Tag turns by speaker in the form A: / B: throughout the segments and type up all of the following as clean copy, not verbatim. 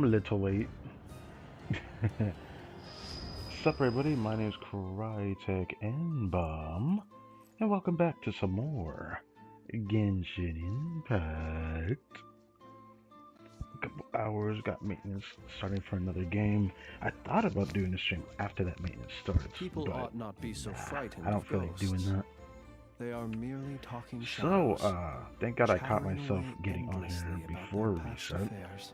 A: I'm a little late. Sup everybody, my name is Crytek and Bomb, and welcome back to some more Genshin Impact. A couple hours, got maintenance starting for another game. I thought about doing a stream after that maintenance starts,
B: People
A: but
B: ought not be so frightened
A: I don't
B: of
A: feel like doing
B: ghosts.
A: that.
B: They are merely talking
A: So,
B: shadows,
A: thank God I caught
B: chattering
A: myself
B: away
A: getting on
B: endlessly
A: here
B: about their
A: before
B: past
A: reset,
B: affairs.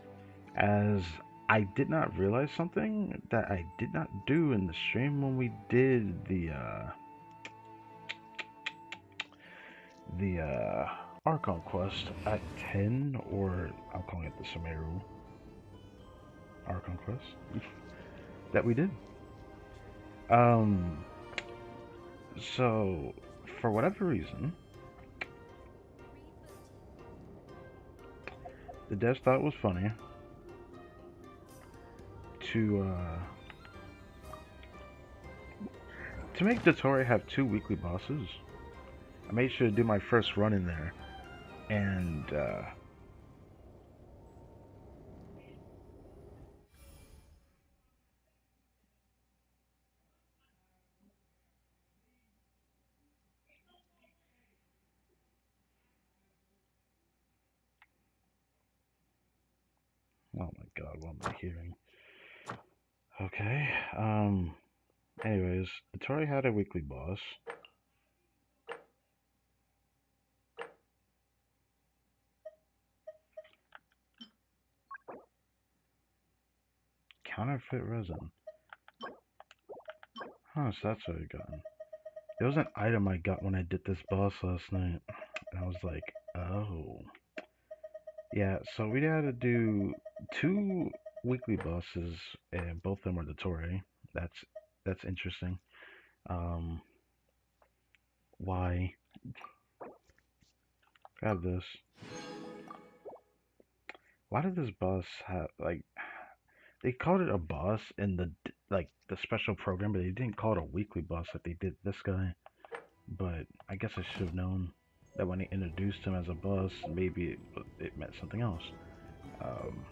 A: as I did not realize something that I did not do in the stream when we did the Archon quest at 10, or I'm calling it the Sumeru Archon quest that we did. Um, so for whatever reason, the devs thought it was funny to make Dottore have 2 weekly bosses. I made sure to do my first run in there, and oh my god, what am I hearing? Okay, anyways, Dottore had a weekly boss. Counterfeit resin. Huh, so that's what I got. There was an item I got when I did this boss last night. And I was like, oh. Yeah, so we had to do 2 weekly bosses, and both of them are the Torre. That's interesting. Um, why? Grab this. Why did this boss have like? They called it a boss in the special program, but they didn't call it a weekly boss like they did this guy. But I guess I should have known that when they introduced him as a boss, maybe it meant something else. Um,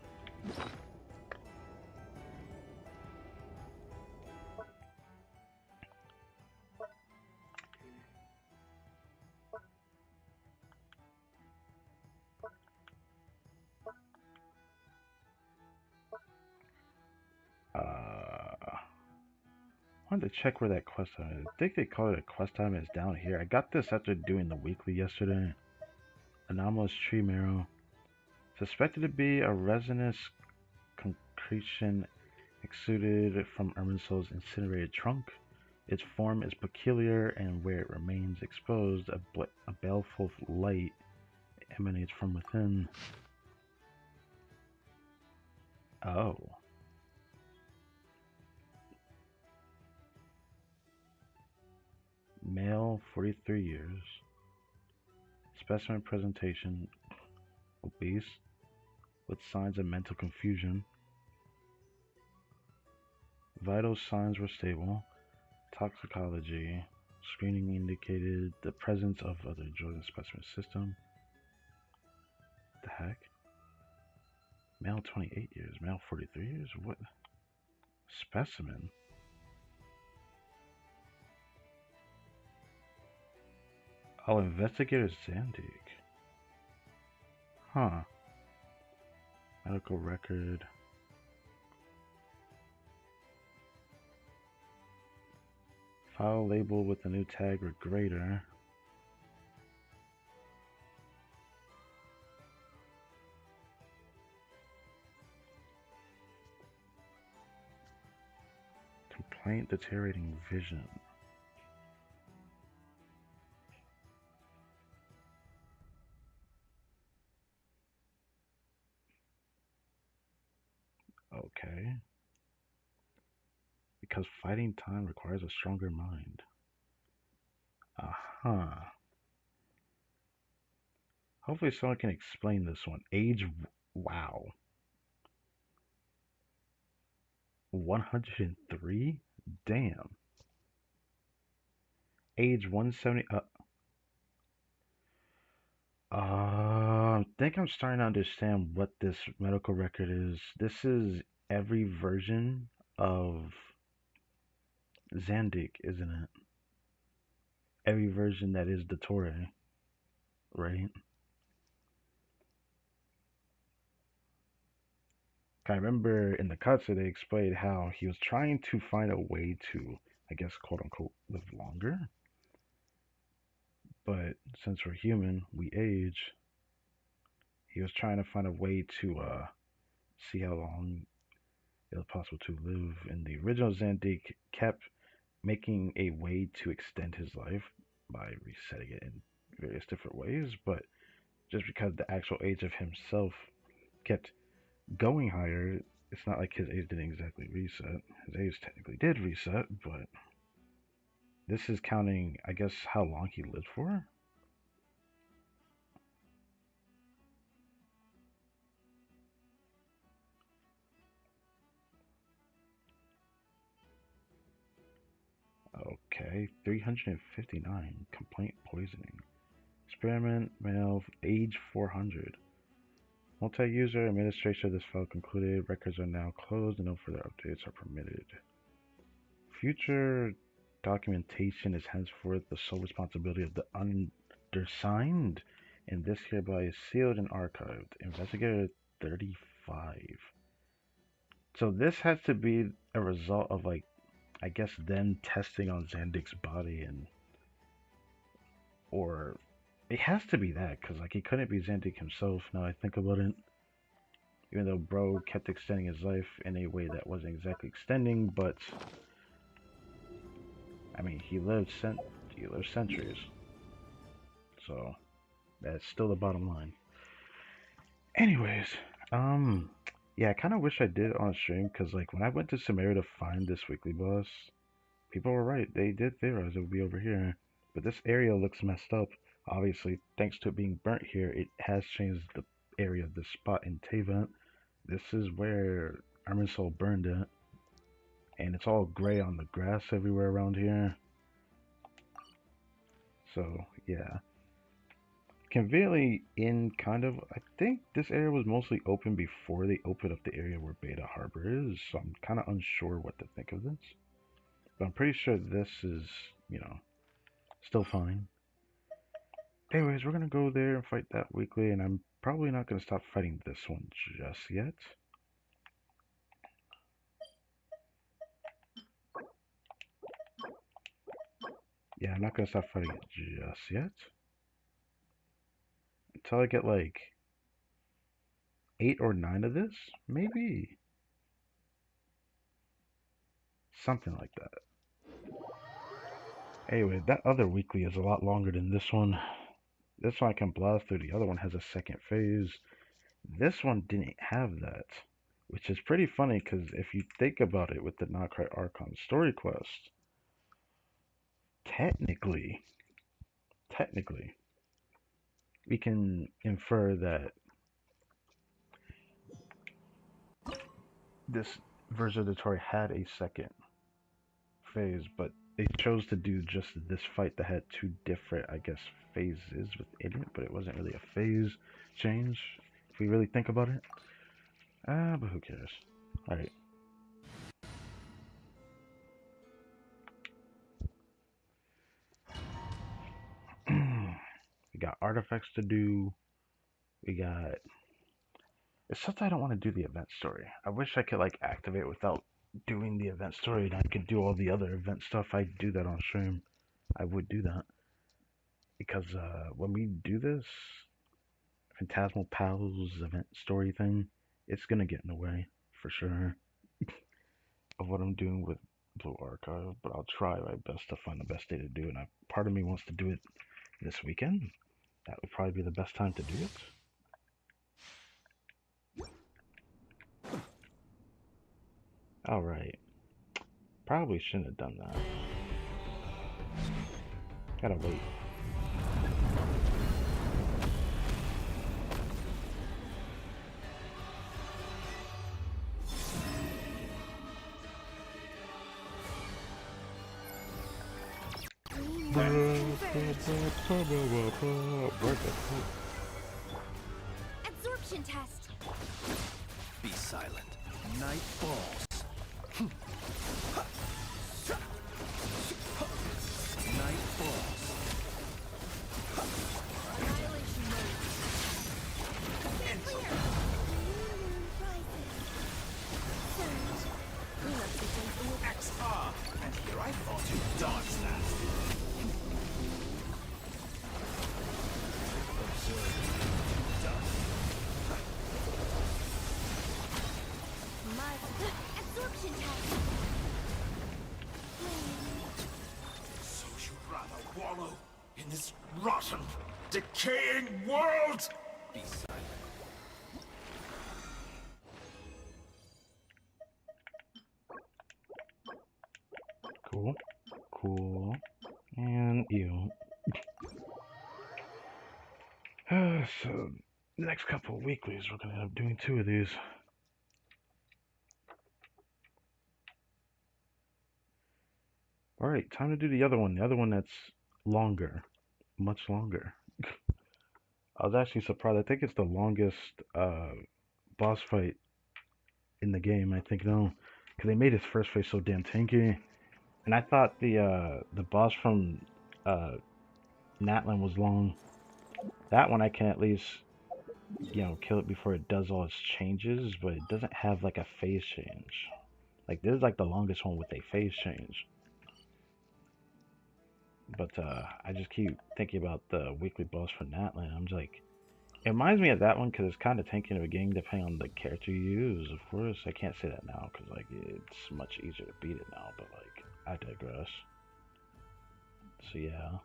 A: I wanted to check where that quest time is. I think they call it a quest time. It's down here. I got this after doing the weekly yesterday. Anomalous tree marrow. Suspected to be a resinous concretion exuded from Irminsul's incinerated trunk. Its form is peculiar, and where it remains exposed, a baleful light emanates from within. Oh. Male, 43 years. Specimen presentation, obese, with signs of mental confusion. Vital signs were stable. Toxicology. Screening indicated the presence of other drugs in the specimen system. The heck? Male 28 years. Male 43 years? What? Specimen? Oh, investigator Zandig. Huh. Medical record. File labeled with a new tag or greater. Complaint deteriorating vision. Okay. Because fighting time requires a stronger mind. Uh-huh. Hopefully someone can explain this one. Age, wow. 103? Damn. Age 170. think I'm starting to understand what this medical record is. This is every version of Zandik, isn't it? Every version that is the Torre, right? I remember in the cuts they explained how he was trying to find a way to, I guess, quote unquote, live longer. But since we're human, we age. He was trying to find a way to see how long it was possible to live. And the original Zandik kept making a way to extend his life by resetting it in various different ways. But just because the actual age of himself kept going higher, it's not like his age didn't exactly reset. His age technically did reset, but this is counting, I guess, how long he lived for. Okay, 359. Complaint poisoning. Experiment male, age 400. Multi-user administration of this file concluded. Records are now closed and no further updates are permitted. Future documentation is henceforth the sole responsibility of the undersigned, and this hereby is sealed and archived. Investigator 35. So this has to be a result of, like, I guess them testing on Zandik's body, and or it has to be that, because like he couldn't be Zandik himself. Now I think about it, even though bro kept extending his life in a way that wasn't exactly extending, but I mean he lived centuries, so that's still the bottom line. Anyways, yeah, I kind of wish I did it on stream, because like when I went to Samaria to find this weekly boss, people were right. They did theorize it would be over here. But this area looks messed up. Obviously, thanks to it being burnt here, it has changed the area, the spot in Tavent. This is where Arminsoul burned it. And it's all gray on the grass everywhere around here. So, yeah. Conveniently in kind of, I think this area was mostly open before they opened up the area where Beta Harbor is. So I'm kind of unsure what to think of this. But I'm pretty sure this is, you know, still fine. Anyways, we're gonna go there and fight that weekly, and I'm probably not gonna stop fighting this one just yet. Yeah, I'm not gonna stop fighting it just yet. Until I get like 8 or 9 of this, maybe. Something like that. Anyway, that other weekly is a lot longer than this one. This one I can blast through. The other one has a second phase. This one didn't have that, which is pretty funny because if you think about it with the Nocrai Archon story quest, technically, we can infer that this version of the story had a second phase, but they chose to do just this fight that had 2 different, I guess, phases within it, but it wasn't really a phase change, if we really think about it. But who cares? Alright. We got artifacts to do. We got... It's such I don't want to do the event story. I wish I could, like, activate without doing the event story, and I could do all the other event stuff. I'd do that on stream. I would do that. Because when we do this Phantasmal Pals event story thing, it's gonna get in the way, for sure, of what I'm doing with Blue Archive, but I'll try my best to find the best day to do it. And part of me wants to do it this weekend. That would probably be the best time to do it. Alright. Probably shouldn't have done that. Gotta wait. Where's the
C: absorption test.
B: Be silent. Night falls. Night falls.
C: Annihilation mode. Clear. Moon rises. Surge. We must be jumping with
D: XR! And here I thought you dodged that.
C: my absorption test.
D: So you'd rather wallow in this rotten, decaying world?
B: Be silent.
A: Cool. Cool. And you. So, next couple of weeklies, we're going to end up doing 2 of these. Alright, time to do the other one. The other one that's longer. Much longer. I was actually surprised. I think it's the longest boss fight in the game, I think, no. Because they made his first phase so damn tanky. And I thought the boss from Natlan was long. That one I can at least, you know, kill it before it does all its changes, but it doesn't have like a phase change. Like this is like the longest one with a phase change. But I just keep thinking about the weekly boss for Natlan. I'm just like, it reminds me of that one because it's kind of tanky in the beginning depending on the character you use. Of course, I can't say that now because like it's much easier to beat it now. But like, I digress. So yeah.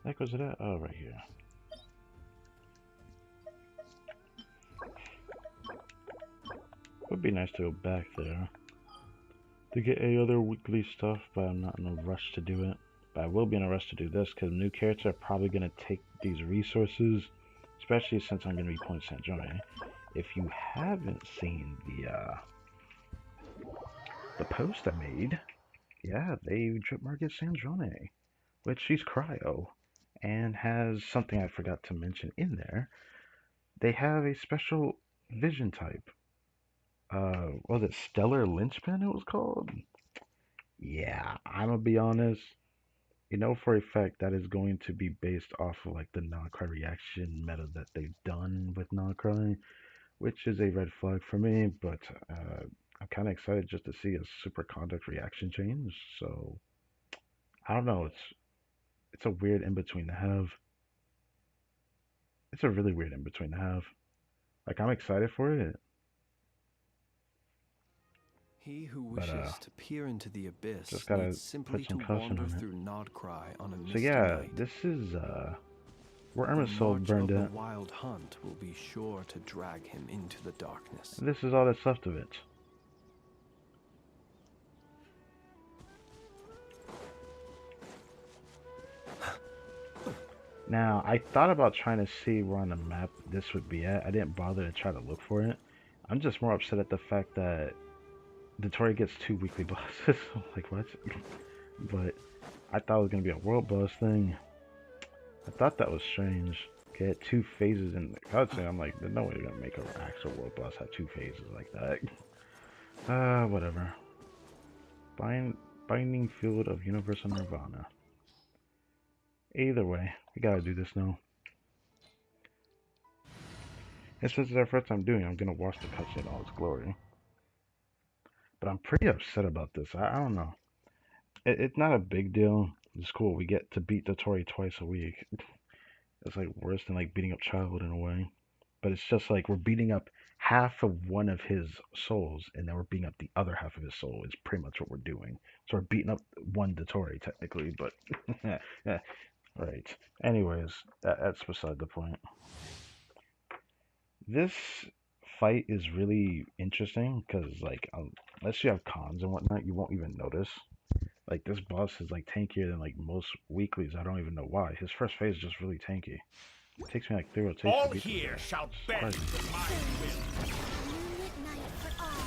A: Heck was it at? Oh, right here. Would be nice to go back there to get any other weekly stuff, but I'm not in a rush to do it. But I will be in a rush to do this because new characters are probably going to take these resources, especially since I'm going to be playing Sanjone. If you haven't seen the post I made, yeah, they drip market Sanjone, which she's cryo. And has something I forgot to mention in there. They have a special vision type. Was it Stellar Linchpin it was called? Yeah, I'm gonna be honest. You know for a fact that is going to be based off of like the non-cry reaction meta that they've done with non-cry, which is a red flag for me, but I'm kind of excited just to see a super conduct reaction change. So, I don't know, it's a weird in-between to have. It's a really weird in between to have. Like I'm excited for it.
B: He who
A: But,
B: wishes to peer into the abyss
A: just gotta
B: needs simply
A: put some
B: to
A: caution
B: wander
A: on it.
B: through Nodcry on a
A: So
B: misty
A: yeah,
B: night.
A: this is where
B: The
A: Irma's soul
B: march
A: burned
B: of
A: at.
B: the wild hunt will be sure to drag him into the darkness.
A: And this is all that's left of it. Now, I thought about trying to see where on the map this would be at. I didn't bother to try to look for it. I'm just more upset at the fact that Dotori gets 2 weekly bosses. Like, what? But I thought it was going to be a world boss thing. I thought that was strange. Okay, it had 2 phases in the cutscene. I'm like, there's no way they're going to make an actual world boss have 2 phases like that. Whatever. Binding Field of Universal Nirvana. Either way, we gotta do this now. And since it's our first time doing it, I'm gonna watch the cutscene in all its glory. But I'm pretty upset about this. I don't know. It's not a big deal. It's cool. We get to beat Dotori twice a week. It's like worse than like beating up Childhood in a way. But it's just like we're beating up half of one of his souls, and then we're beating up the other half of his soul. Is pretty much what we're doing. So we're beating up one Dotori technically, but yeah. Right. Anyways, that's beside the point. This fight is really interesting because, like, unless you have cons and whatnot, you won't even notice. Like, this boss is, like, tankier than, like, most weeklies. I don't even know why. His first phase is just really tanky. It takes me, like, 3 rotations
D: All
A: to beat
D: here
A: this guy.
D: shall
A: It's
D: bend
A: crazy.
D: to my will.
C: Moonlit night for all.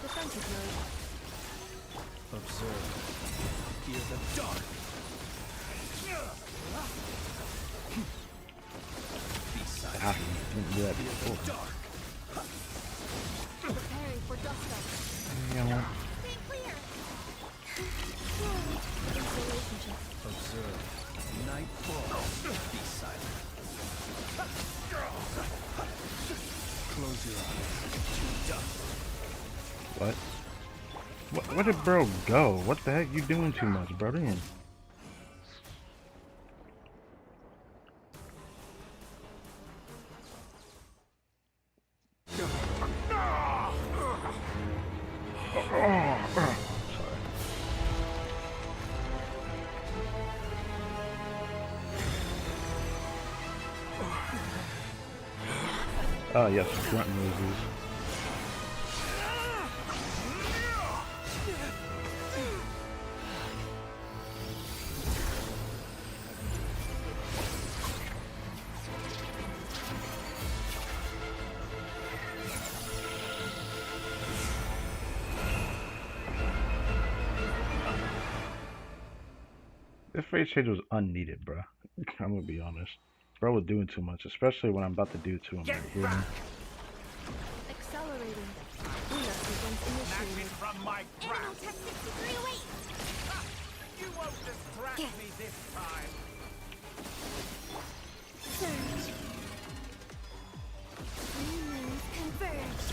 C: Defensive mode.
B: Observe. Hear the dark.
A: happen. Didn't do that before.
C: Preparing for dust up.
A: You know,
C: Stay clear. Isolation check.
B: Observe. Night falls. Be silent. Close your eyes.
A: what? Where did bro go? What the heck? You doing too much, bro? Damn. Oh, yes, grunt noises. This phase change was unneeded, bro. I'm gonna be honest. Bro was doing too much, especially when I'm about to do to him right here.
C: Accelerating. Cleanup begins initiated.
D: From my
C: Animal Tech 63 away.
D: You won't distract me this time.
C: Surge. New moons converge.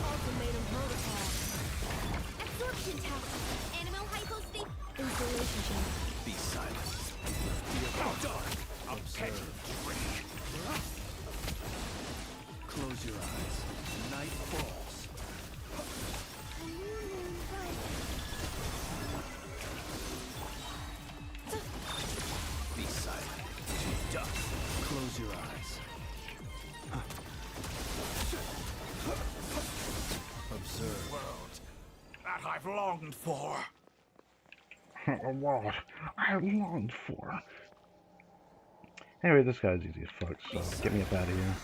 C: Ultimatum protocol. Absorption test. Animal hypostate. Insulation check.
B: Be silent.
D: Dark. A petty trick.
B: Close your eyes. Night falls.
C: A new moon rises.
B: Be silent.
D: Dusk.
B: Close your eyes. Observe.
D: World that I've longed for.
A: A world I longed for. Anyway, this guy's easy as fuck, so get me up out of here.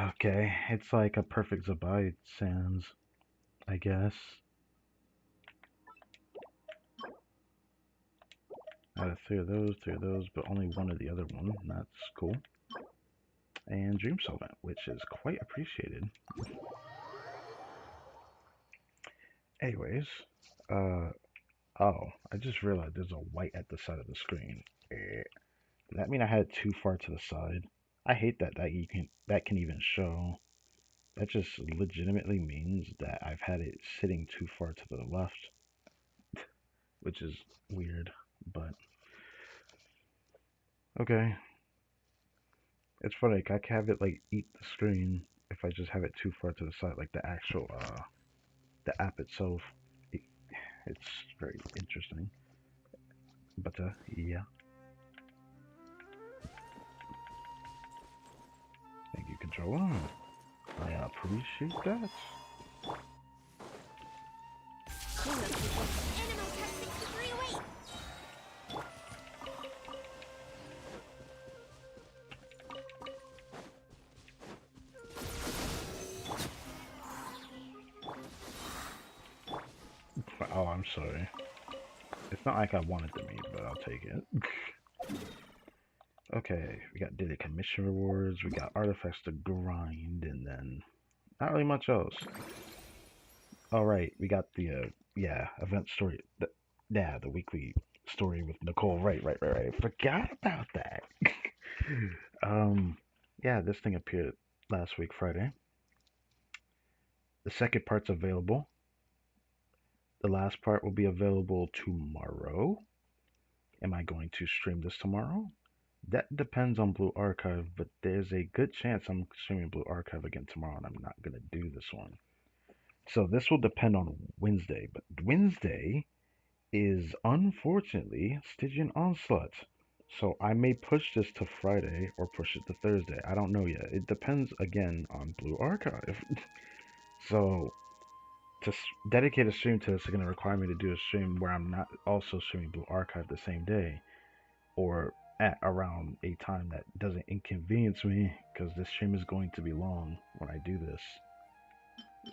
A: Okay, it's like a perfect Zabite sans, I guess. Out of three of those, but only one of the other one. That's cool. And Dream Solvent, which is quite appreciated. Anyways, oh, I just realized there's a white at the side of the screen. Does that mean I had it too far to the side? I hate that that can even show. That just legitimately means that I've had it sitting too far to the left, which is weird, but okay. It's funny, like, I can have it like eat the screen if I just have it too far to the side, like the actual the app itself. It's very interesting. But yeah. Thank you, controller. I appreciate that.
C: Cleanup begins. Animal Tech 63 away.
A: Oh, I'm sorry. It's not like I wanted to meet, but I'll take it. Okay, we got daily commission rewards, we got artifacts to grind, and then not really much else. Alright, we got the, yeah, event story. The weekly story with Nicole. Right. Forgot about that. Yeah, this thing appeared last week, Friday. The second part's available. The last part will be available tomorrow. Am I going to stream this tomorrow? That depends on Blue Archive, but there's a good chance I'm streaming Blue Archive again tomorrow, and I'm not going to do this one. So this will depend on Wednesday, but Wednesday is unfortunately Stygian Onslaught. So I may push this to Friday or push it to Thursday. I don't know yet. It depends again on Blue Archive. So to dedicate a stream to this is going to require me to do a stream where I'm not also streaming Blue Archive the same day, or at around a time that doesn't inconvenience me, because this stream is going to be long when I do this.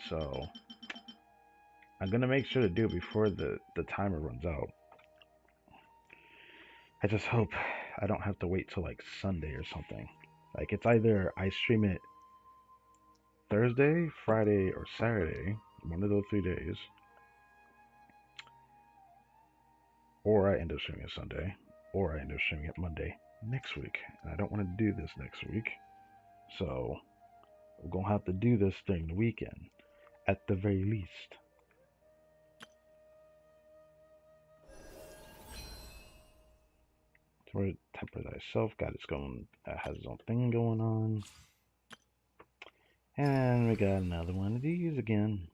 A: So I'm gonna make sure to do it before the timer runs out. I just hope I don't have to wait till like Sunday or something. Like it's either I stream it Thursday, Friday, or Saturday, one of those 3 days, or I end up streaming it Sunday, or I end up streaming it Monday next week. And I don't want to do this next week, so we're gonna have to do this during the weekend, at the very least. Temper thyself, got its going, has its own thing going on. And we got another one of these again.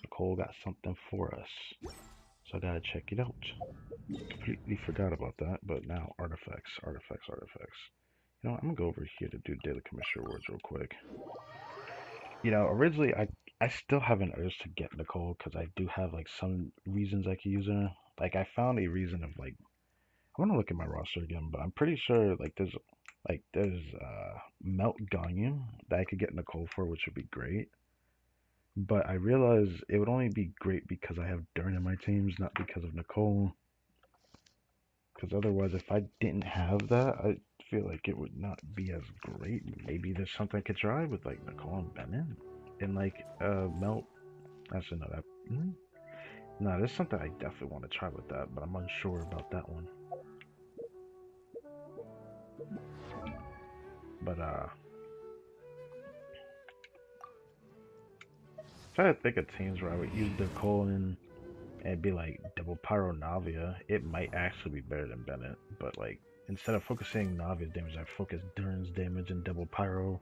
A: Nicole got something for us, so I gotta check it out. Completely forgot about that, but now artifacts. You know, I'm gonna go over here to do daily commission rewards real quick. You know, originally I still have an urge to get Nicole because I do have like some reasons I could use her. Like I found a reason of like I want to look at my roster again, but I'm pretty sure like there's Melt Ganyu that I could get Nicole for, which would be great. But I realize it would only be great because I have Dern in my teams, not because of Nicole. Because otherwise, if I didn't have that, I feel like it would not be as great. Maybe there's something I could try with like Nicole and Bennett, and like Melt. Actually, no, no, there's something I definitely want to try with that, but I'm unsure about that one. But trying to think of teams where I would use Nicole and it'd be like double pyro Navia. It might actually be better than Bennett, but like instead of focusing Navia's damage, I focus Dern's damage and double pyro.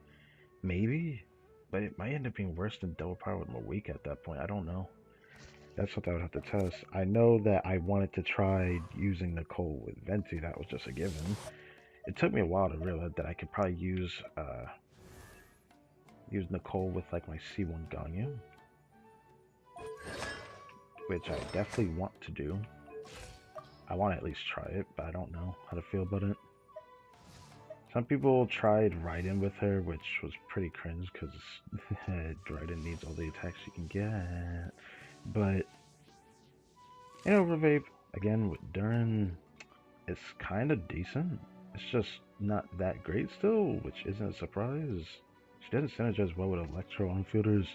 A: Maybe, but it might end up being worse than double pyro with Mawika at that point. I don't know. That's what I would have to test. I know that I wanted to try using Nicole with Venti. That was just a given. It took me a while to realize that I could probably use Nicole with like my C1 Ganyu, which I definitely want to do. I want to at least try it, but I don't know how to feel about it. Some people tried Raiden with her, which was pretty cringe because Raiden needs all the attacks she can get. But in Overvape, again with Durin, it's kind of decent. It's just not that great still, which isn't a surprise. She doesn't synergize well with Electro on-fielders.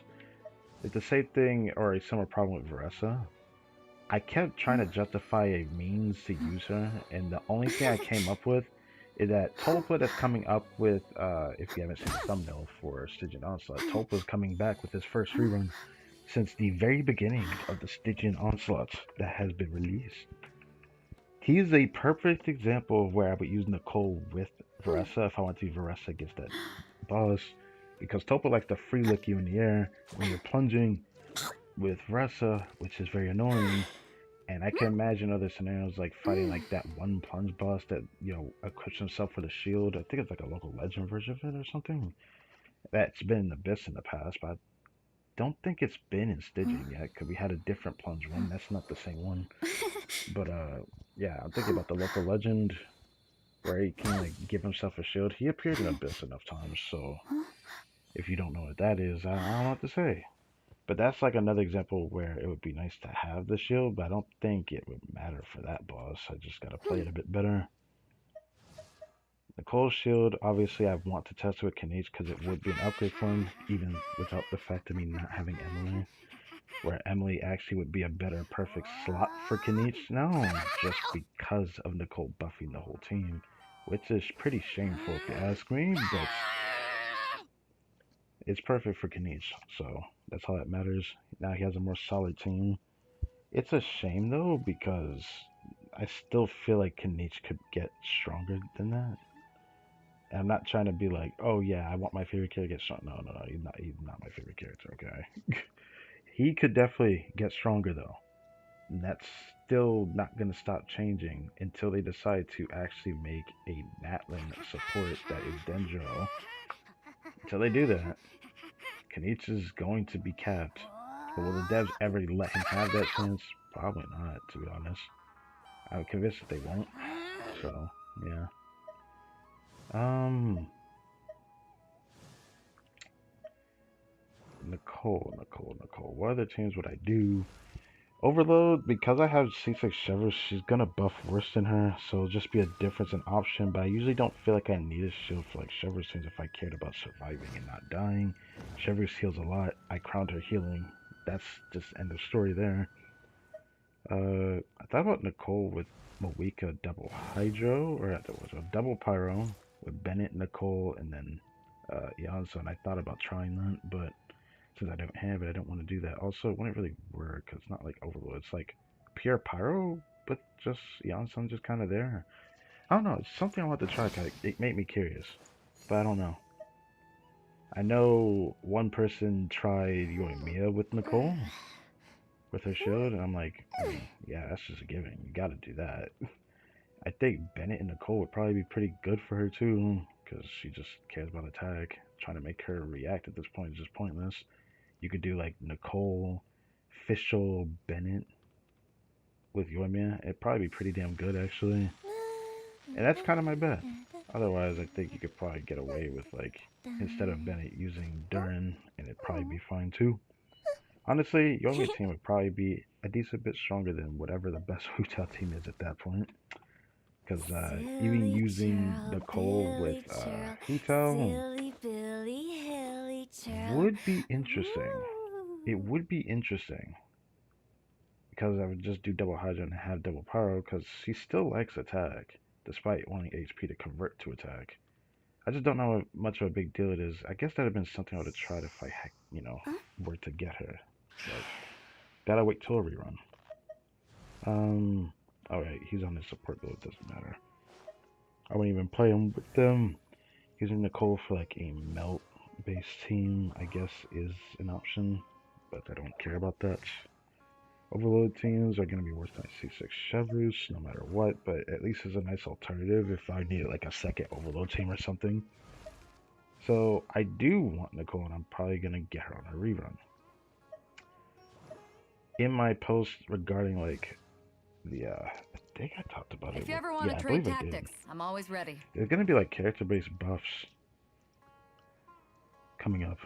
A: It's the same thing, or a similar problem with Veressa. I kept trying to justify a means to use her, and the only thing I came up with is that Tulpa that's coming up with, if you haven't seen the thumbnail for Stygian Onslaught, Tulpa's coming back with his first rerun since the very beginning of the Stygian Onslaught that has been released. He's a perfect example of where I would use Nicole with Veressa if I want to use Veressa against that boss, because Tulpa likes to free lick you in the air when you're plunging with Veressa, which is very annoying. And I can imagine other scenarios like fighting like that one plunge boss that, you know, equips himself with a shield. I think it's like a local legend version of it or something. That's been in Abyss in the past, but I don't think it's been in Stygian yet, because we had a different plunge one. That's not the same one. But yeah, I'm thinking about the local legend where he can like give himself a shield. He appeared in Abyss enough times, so if you don't know what that is, I don't know what to say. But that's like another example where it would be nice to have the shield, but I don't think it would matter for that boss. I just gotta play it a bit better. Nicole's shield, obviously I want to test it with Kanich because it would be an upgrade for him, even without the fact of me not having Emily. Where Emily actually would be a better perfect slot for Kanich now, just because of Nicole buffing the whole team. Which is pretty shameful if you ask me, but it's perfect for Kanich, so that's all that matters. Now he has a more solid team. It's a shame though, because I still feel like Kanich could get stronger than that. And I'm not trying to be like, oh yeah, I want my favorite character to get strong. No, he's not my favorite character, okay? He could definitely get stronger though. And that's still not going to stop changing until they decide to actually make a Natlin support that is Dendro. Until they do that, Kanich is going to be capped. But will the devs ever let him have that chance? Probably not, to be honest. I'm convinced that they won't. So yeah. Nicole. What other teams would I do? Overload, because I have C6 Shivers, she's gonna buff worse than her, so it'll just be a difference in option, but I usually don't feel like I need a shield for like Shivers since if I cared about surviving and not dying. Shivers heals a lot. I crowned her healing. That's just end of story there. I thought about Nicole with Moeka double Hydro, or there was a double Pyro with Bennett, Nicole, and then Yansa, and I thought about trying that, but since I don't have it, I don't want to do that. Also, it wouldn't really work, because it's not like Overload. It's like pure Pyro, but just Yansan just kind of there. I don't know. It's something I want to try. It made me curious, but I don't know. I know one person tried Yoimiya with Nicole, with her shield, and I'm like, I mean, yeah, that's just a given. You got to do that. I think Bennett and Nicole would probably be pretty good for her too, because she just cares about attack. Trying to make her react at this point is just pointless. You could do like Nicole, Fischl, Bennett with Yoimiya. It'd probably be pretty damn good actually. And that's kind of my bet. Otherwise, I think you could probably get away with like, instead of Bennett using Durin, and it'd probably be fine too. Honestly, Yoimiya team would probably be a decent bit stronger than whatever the best Hotel team is at that point. Because even using Nicole with Hotel would be interesting. It would be interesting. Because I would just do double Hydra and have double Pyro, because she still likes attack, despite wanting HP to convert to attack. I just don't know how much of a big deal it is. I guess that would have been something I would have tried if I, were to get her. But gotta wait till a rerun. Alright, he's on his support build, it doesn't matter. I wouldn't even play him with them. Using Nicole for like a melt based team, I guess, is an option, but I don't care about that. Overload teams are going to be worse than C6 Chevrolet, no matter what, but at least it's a nice alternative if I need like a second Overload team or something. So I do want Nicole, and I'm probably going to get her on a rerun. In my post regarding like the, I think I talked about it.
E: If you ever want to trade tactics, I'm always ready.
A: There's going to be like character-based buffs coming up.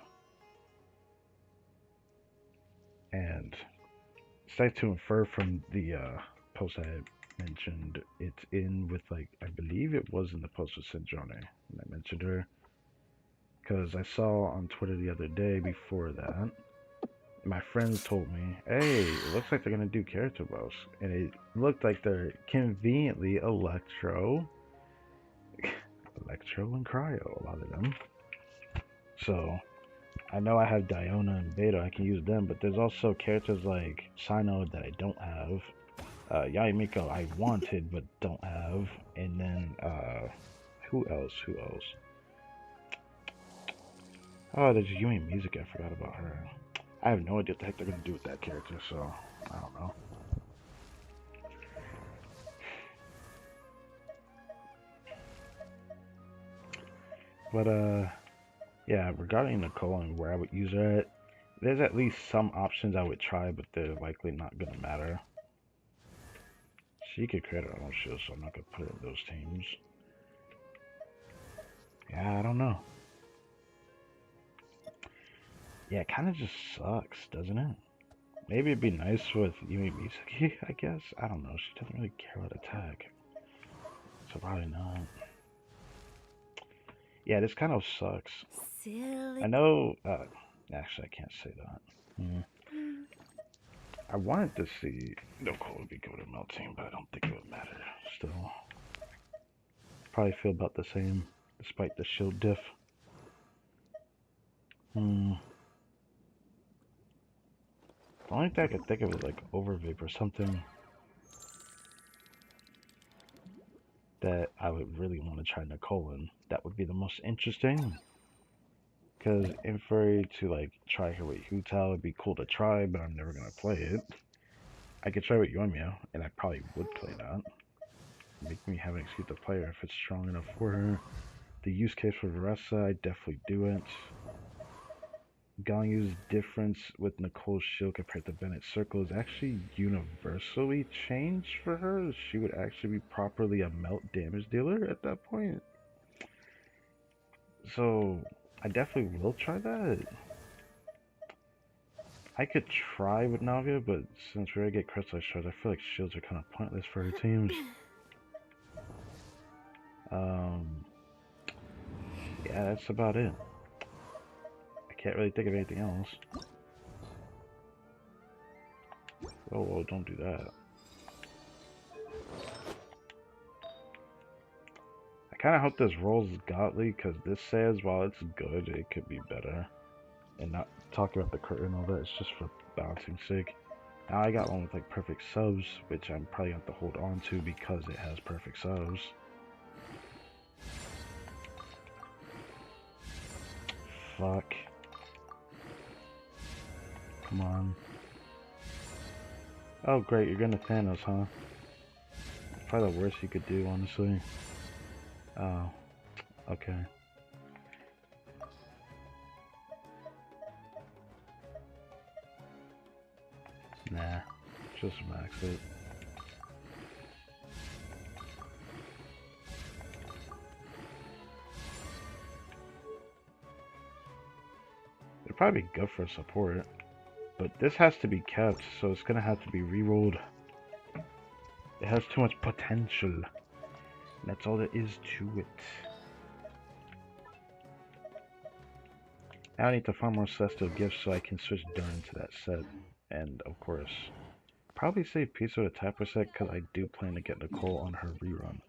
A: And it's safe to infer from the post I had mentioned, it's in with like, I believe it was in the post with Syndrome, and I mentioned her. Because I saw on Twitter the other day before that, my friends told me, hey, it looks like they're going to do character buffs. And it looked like they're conveniently Electro and Cryo, a lot of them. So I know I have Diona and Beta, I can use them, but there's also characters like Sino that I don't have. Yaimiko I wanted but don't have. And then, who else? Oh, there's Yumi Music, I forgot about her. I have no idea what the heck they're going to do with that character, so I don't know. But, yeah, regarding Nicole and where I would use her at, there's at least some options I would try, but they're likely not going to matter. She could create her own shield, so I'm not going to put her in those teams. Yeah, I don't know. Yeah, it kind of just sucks, doesn't it? Maybe it'd be nice with Yumi Misaki, I guess. I don't know. She doesn't really care about attack. So probably not. Yeah, this kind of sucks.
C: Silly.
A: I know, actually I can't say that. I wanted to see Nicole would be good at Melt Team, but I don't think it would matter still. Probably feel about the same, despite the shield diff. The only thing I could think of is like Overvape or something that I would really want to try Nicole in. That would be the most interesting. Because Inferi to like try her with Hutal would be cool to try, but I'm never gonna play it. I could try with Yoimiya, and I probably would play that. Make me have an excuse to play her if it's strong enough for her. The use case for Varessa, I definitely do it. Ganyu's difference with Nicole's shield compared to Bennett's circle is actually universally changed for her. She would actually be properly a melt damage dealer at that point. So I definitely will try that. I could try with Navia, but since we already get Crystal Shards, I feel like shields are kind of pointless for her teams. Yeah, that's about it. I can't really think of anything else. Oh, whoa, don't do that. I kind of hope this rolls godly, because this says, while it's good, it could be better. And not talking about the crit and all that, it's just for balancing sake. Now I got one with like perfect subs, which I'm probably going to have to hold on to because it has perfect subs. Fuck. Come on. Oh great, you're gonna Thanos, huh? Probably the worst you could do, honestly. Oh, okay. Nah, just max it. It'd probably be good for support, but this has to be kept, so it's gonna have to be rerolled. It has too much potential. That's all there is to it. I need to find more Celestial Gifts so I can switch Durin to that set. And, of course, probably save Piso to Tapper set because I do plan to get Nicole on her rerun.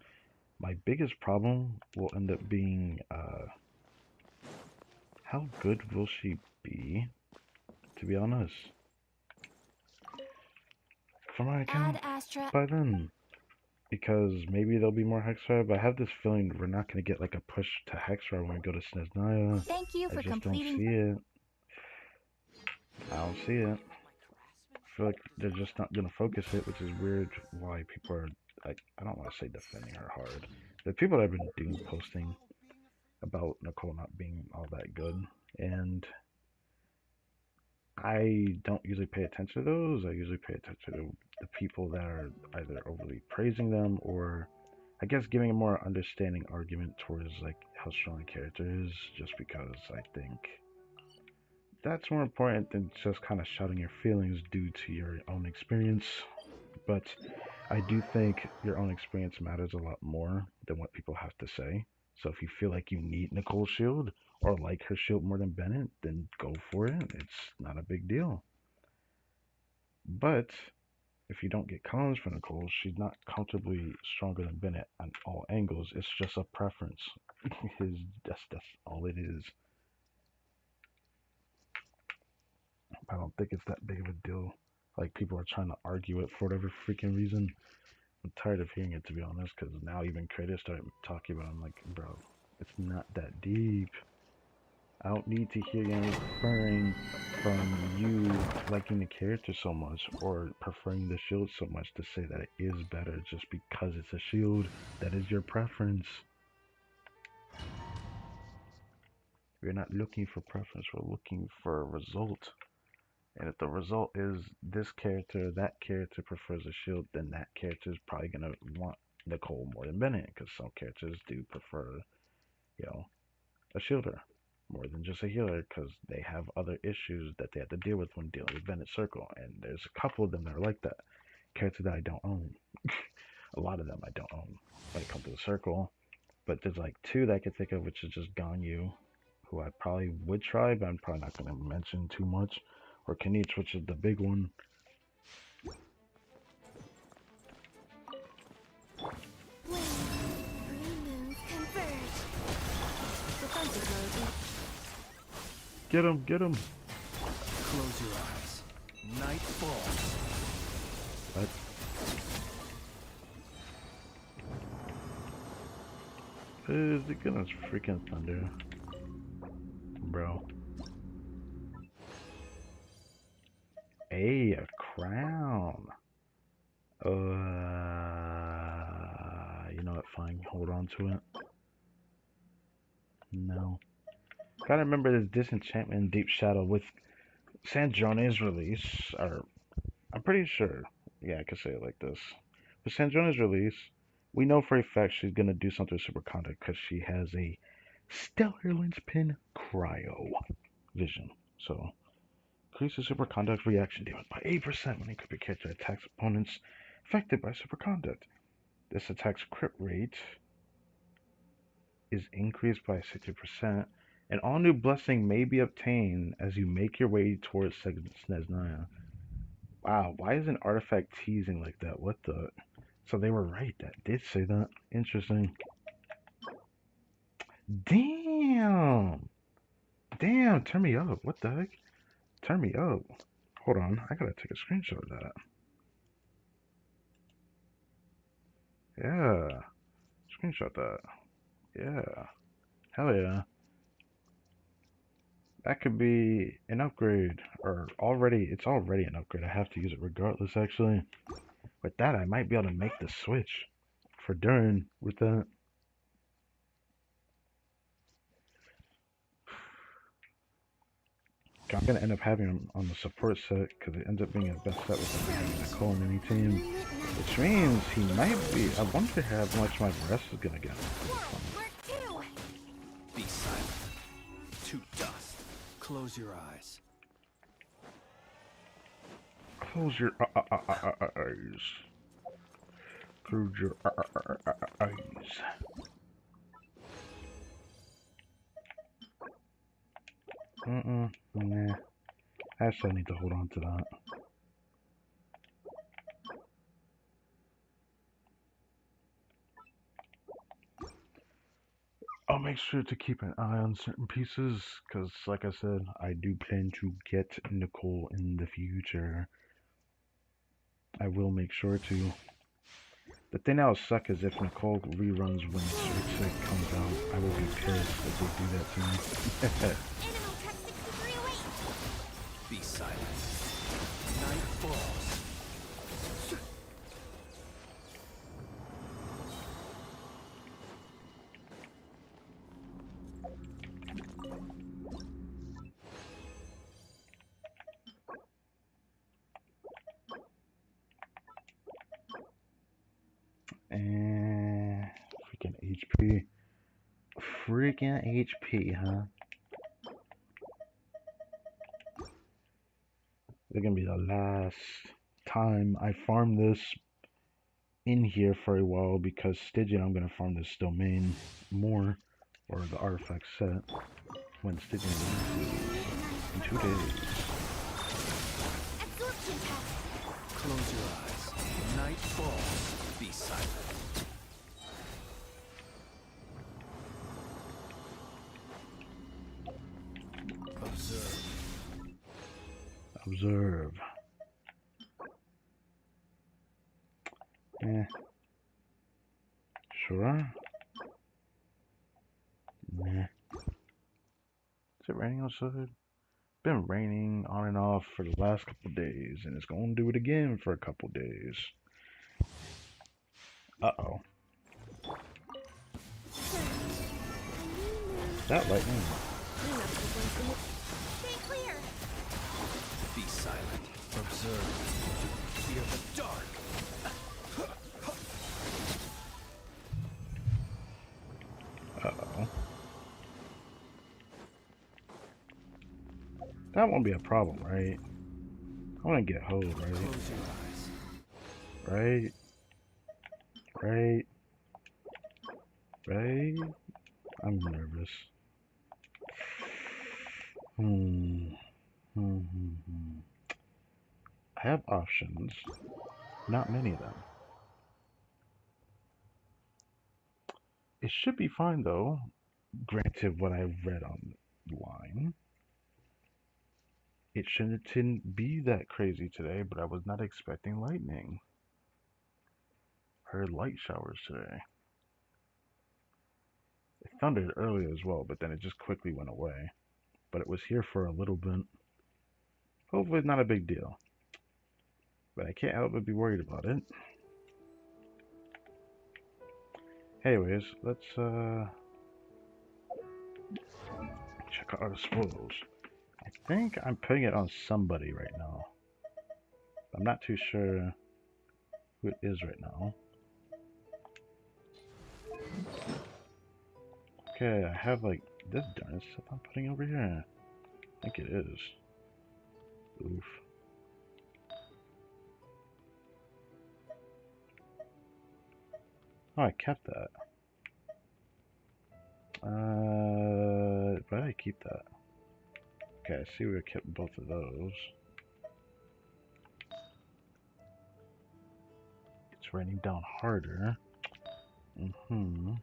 A: My biggest problem will end up being, how good will she be, to be honest? For my account by then. Because maybe there'll be more Hexfire, but I have this feeling we're not going to get like a push to Hexfire when we go to Sneznaya.
C: Thank you for
A: I just
C: completing.
A: don't see it. I don't see it. I feel like they're just not going to focus it, which is weird why people are, like, I don't want to say defending her hard. The people that have been doom posting about Nicole not being all that good, and I don't usually pay attention to those. I usually pay attention to the people that are either overly praising them or I guess giving a more understanding argument towards like how strong a character is, just because I think that's more important than just kind of shouting your feelings due to your own experience. But I do think your own experience matters a lot more than what people have to say. So if you feel like you need Nicole's shield or like her shield more than Bennett, then go for it. It's not a big deal. But if you don't get cons for Nicole, she's not comfortably stronger than Bennett on all angles. It's just a preference. That's all it is. I don't think it's that big of a deal. Like people are trying to argue it for whatever freaking reason. I'm tired of hearing it, to be honest, because now even creators start talking about it. I'm like, bro, it's not that deep. I don't need to hear you referring from you liking the character so much or preferring the shield so much to say that it is better just because it's a shield. That is your preference. We're not looking for preference, we're looking for a result. And if the result is this character, that character prefers a shield, then that character is probably going to want Nicole more than Bennett, because some characters do prefer, you know, a shielder more than just a healer, because they have other issues that they have to deal with when dealing with Bennett's Circle. And there's a couple of them that are like that. Characters that I don't own. A lot of them I don't own when it comes to the Circle. But there's like two that I can think of, which is just Ganyu, who I probably would try, but I'm probably not going to mention too much. Or Kanich, which is the big one.
C: When three moons converge. Defensive mode.
A: Get him, get him.
B: Close your eyes. Night falls.
A: What? Is it gonna freaking thunder? Bro. Hey, a crown. You know what? Fine, hold on to it. No. Gotta remember this disenchantment in Deep Shadow with Sandrone's release, or I'm pretty sure, yeah, I could say it like this. With Sandrone's release, we know for a fact she's gonna do something super conduct because she has a stellar linchpin cryo vision. So, increases superconduct reaction damage by 8% when equipped character attacks opponents affected by superconduct. This attack's crit rate is increased by 60%. An all new blessing may be obtained as you make your way towards Sneznia. Wow, why is an artifact teasing like that? What the? So they were right. That did say that. Interesting. Damn! Damn, turn me up. What the heck? Turn me up. Hold on, I gotta take a screenshot of that. Yeah. Screenshot that. Yeah. Hell yeah. That could be an upgrade. Or it's already an upgrade. I have to use it regardless, actually. With that, I might be able to make the switch for Durin with that. I'm going to end up having him on the support set because it ends up being a best set with having Nicole on any team. Which means he might be. I wonder how much my rest is going to get.
B: Be silent. To dust. Close your eyes.
A: Close your eyes. Close your eyes. Nah. I still need to hold on to that. I'll make sure to keep an eye on certain pieces, because like I said, I do plan to get Nicole in the future. I will make sure to. The thing that'll suck is if Nicole reruns when Switch Sick comes out, I will be pissed if they do that to me.
B: Be silent. Night falls.
A: And freaking HP. Freaking HP, huh? This is gonna be the last time I farm this in here for a while because Stygian, I'm gonna farm this domain more, or the artifact set, when Stygian releases in 2 days.
B: Close your eyes. Night falls. Be silent. Observe.
A: Observe. Sure. Nah. Is it raining outside? Been raining on and off for the last couple days, and it's gonna do it again for a couple days. Uh-oh. That lightning.
C: Stay clear.
B: Be silent. Observe. Fear the dark.
A: Uh-oh. That won't be a problem, right? I want to get hold, right?
B: Close your eyes.
A: Right? Right? Right? I'm nervous. I have options. Not many of them. It should be fine, though. Granted, what I read online. It shouldn't be that crazy today, but I was not expecting lightning. Heard light showers today. It thundered earlier as well, but then it just quickly went away. But it was here for a little bit. Hopefully it's not a big deal. But I can't help but be worried about it. Anyways, let's Check out the spoils. I think I'm putting it on somebody right now. I'm not too sure who it is right now. Okay, I have like this darn stuff I'm putting over here. I think it is. Oof. Oh, I kept that. Why did I keep that? Okay, I see we kept both of those. It's raining down harder. Mm-hmm.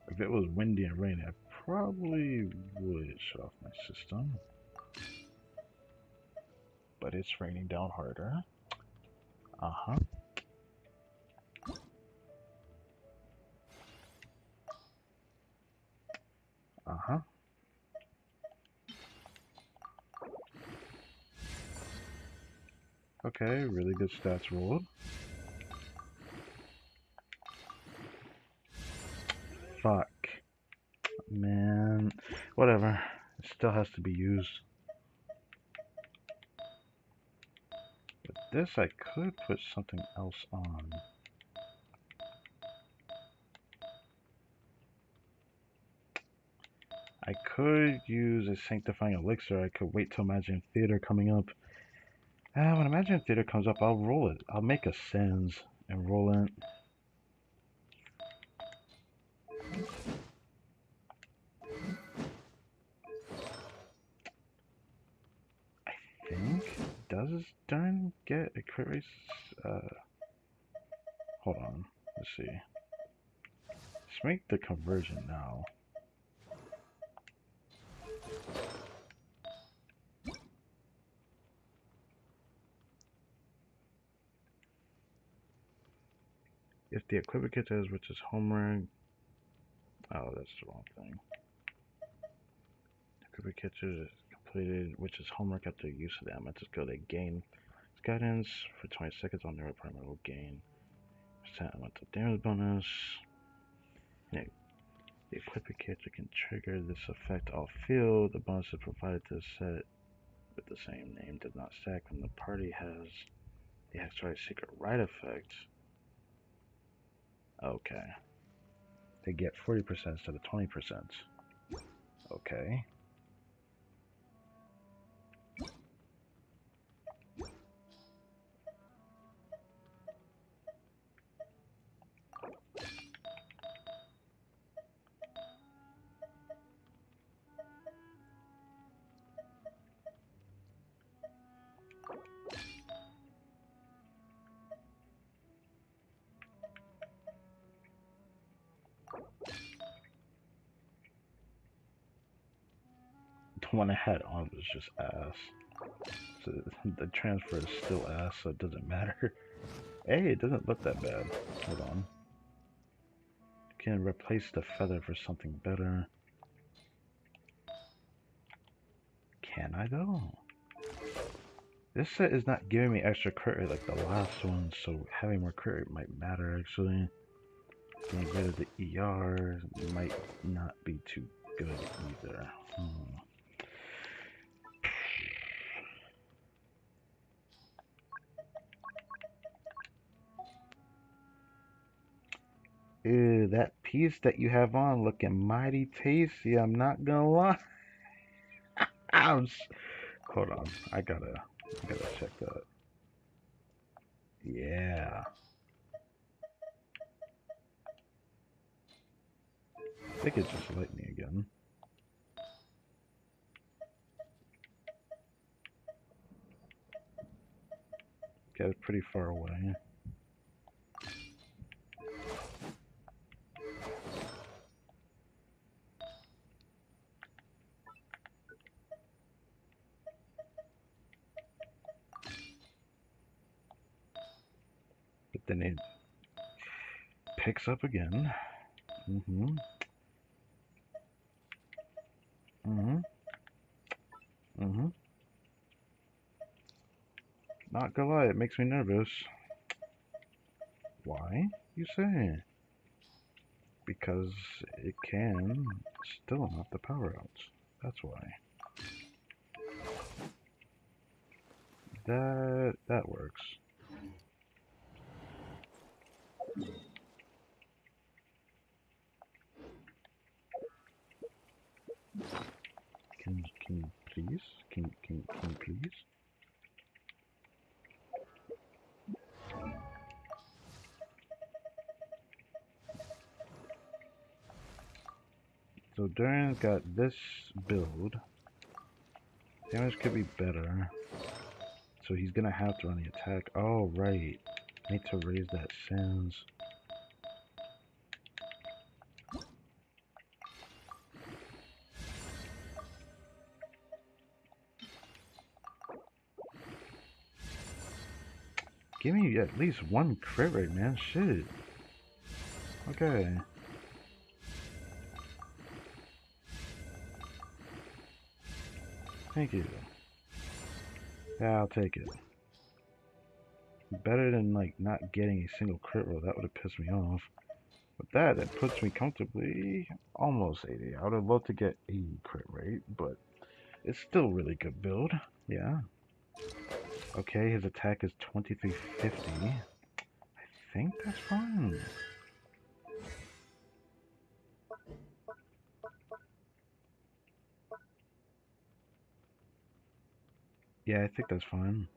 A: If it was windy and rainy, I probably would shut off my system. But it's raining down harder. Uh-huh. Uh-huh. Okay, really good stats rolled. Fuck. Man. Whatever. It still has to be used. With this, I could put something else on. I could use a sanctifying elixir. I could wait till Imagine Theater coming up. When Imagine Theater comes up, I'll roll it. I'll make a Sans and roll it. I think. Does Dern get a crit race? Hold on. Let's see. Let's make the conversion now. If the equipment kit is, which is homework. Oh, that's the wrong thing. Equipment kit is completed, which is homework after use of the element. Just go to gain guidance for 20 seconds on their primary will gain percent elemental damage bonus. Yeah, the equipment kit can trigger this effect off field. The bonus is provided to the set with the same name does not stack when the party has the extra secret right effect. Okay. They get 40% instead of 20%. Okay. The one I had on was just ass. So the transfer is still ass, so it doesn't matter. Hey, it doesn't look that bad. Hold on. You can replace the feather for something better. Can I though? This set is not giving me extra crit rate like the last one, so having more crit rate might matter actually. Getting rid of the ER might not be too good either. Ew, that piece that you have on looking mighty tasty, I'm not gonna lie. Hold on, I gotta check that. Yeah. I think it just lit me again. Okay, it's pretty far away. But then it picks up again. Not gonna lie, it makes me nervous. Why, you say? because it can still not the power outs. That's why. That works. Can you please? Can you please? So Duran's got this build. Damage could be better. So he's gonna have to run the attack. Oh right. Need to raise that sans. Give me at least one crit rate, man. Shit. Okay. Thank you. Yeah, I'll take it. Better than like not getting a single crit roll. That would have pissed me off. With that, it puts me comfortably almost 80. I would have loved to get 80 crit rate, but it's still really good build. Yeah. Okay, his attack is 2350. I think that's fine. Yeah, I think that's fine.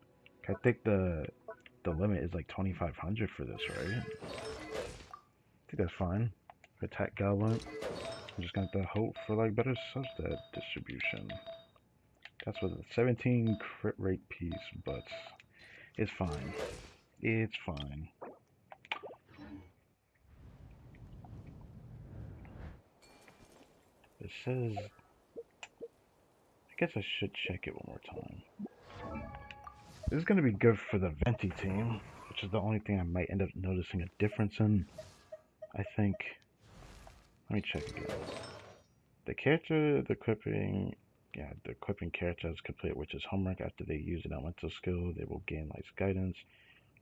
A: I think the limit is like 2500 for this, right? I think that's fine. Attack Gallant. I'm just gonna have to hope for like better substat distribution. That's with a 17 crit rate piece, but it's fine. It's fine. It says, I guess I should check it one more time. This is gonna be good for the Venti team, which is the only thing I might end up noticing a difference in. I think. Let me check again. The character, the equipping character is complete, which is homework. After they use an elemental skill, they will gain Light's Guidance.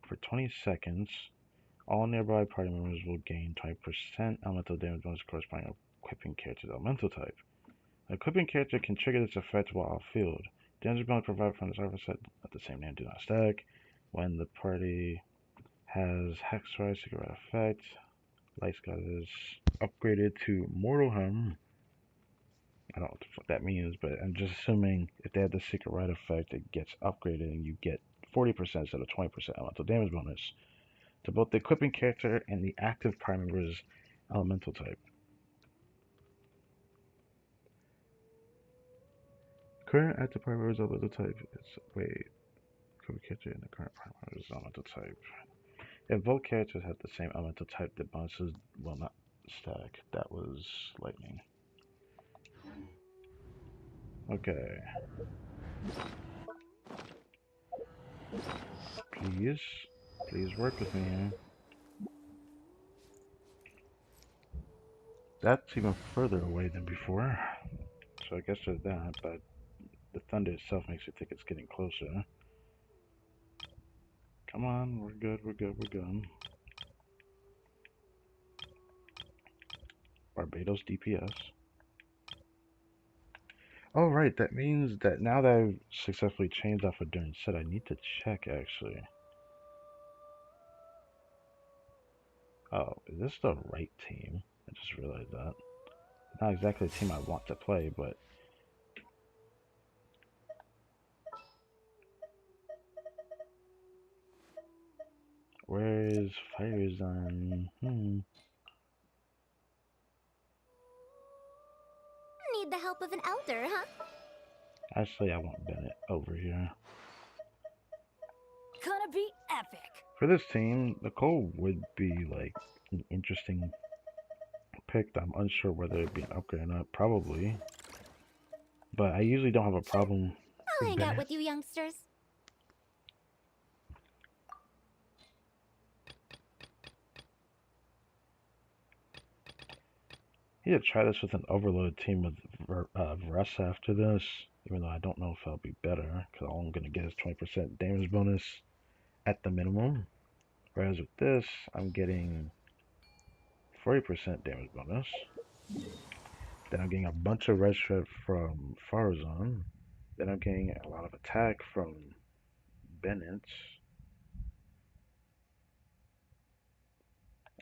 A: For 20 seconds, all nearby party members will gain 20% elemental damage bonus corresponding to equipping character's elemental type. The equipping character can trigger this effect while off-field. Damage bonus provided from this other set of the same name do not stack. When the party has Hexrise Secret Rite effect, Light's Guidance is upgraded to Mortal Helm. I don't know what that means, but I'm just assuming if they have the Secret Rite effect, it gets upgraded and you get 40% instead of 20% elemental damage bonus to both the equipping character and the active party member's elemental type. Current active party member's elemental type is equipping character and the current party member's elemental type. If both characters have the same elemental type, the bonuses will not stack. That was lightning. Okay. Please work with me here. That's even further away than before. So I guess there's that, but the thunder itself makes you think it's getting closer. Come on, we're good. Barbados DPS. Oh right, that means that now that I've successfully changed off of Duran set, I need to check actually. Oh, is this the right team? I just realized that. Not exactly the team I want to play, but where is Fire Zone?
C: Need the help of an elder, huh?
A: Actually, I want Bennett over here.
E: Gonna be epic.
A: For this team, Nicole would be like an interesting pick. I'm unsure whether it'd be an upgrade or not. Probably. But I usually don't have a problem
C: I'll
A: with
C: hang out
A: Bennett.
C: with you youngsters.
A: I need to try this with an overloaded team with Russ after this, even though I don't know if I'll be better, because all I'm going to get is 20% damage bonus at the minimum. Whereas with this, I'm getting 40% damage bonus. Then I'm getting a bunch of red shred from Farazan. Then I'm getting a lot of attack from Bennett.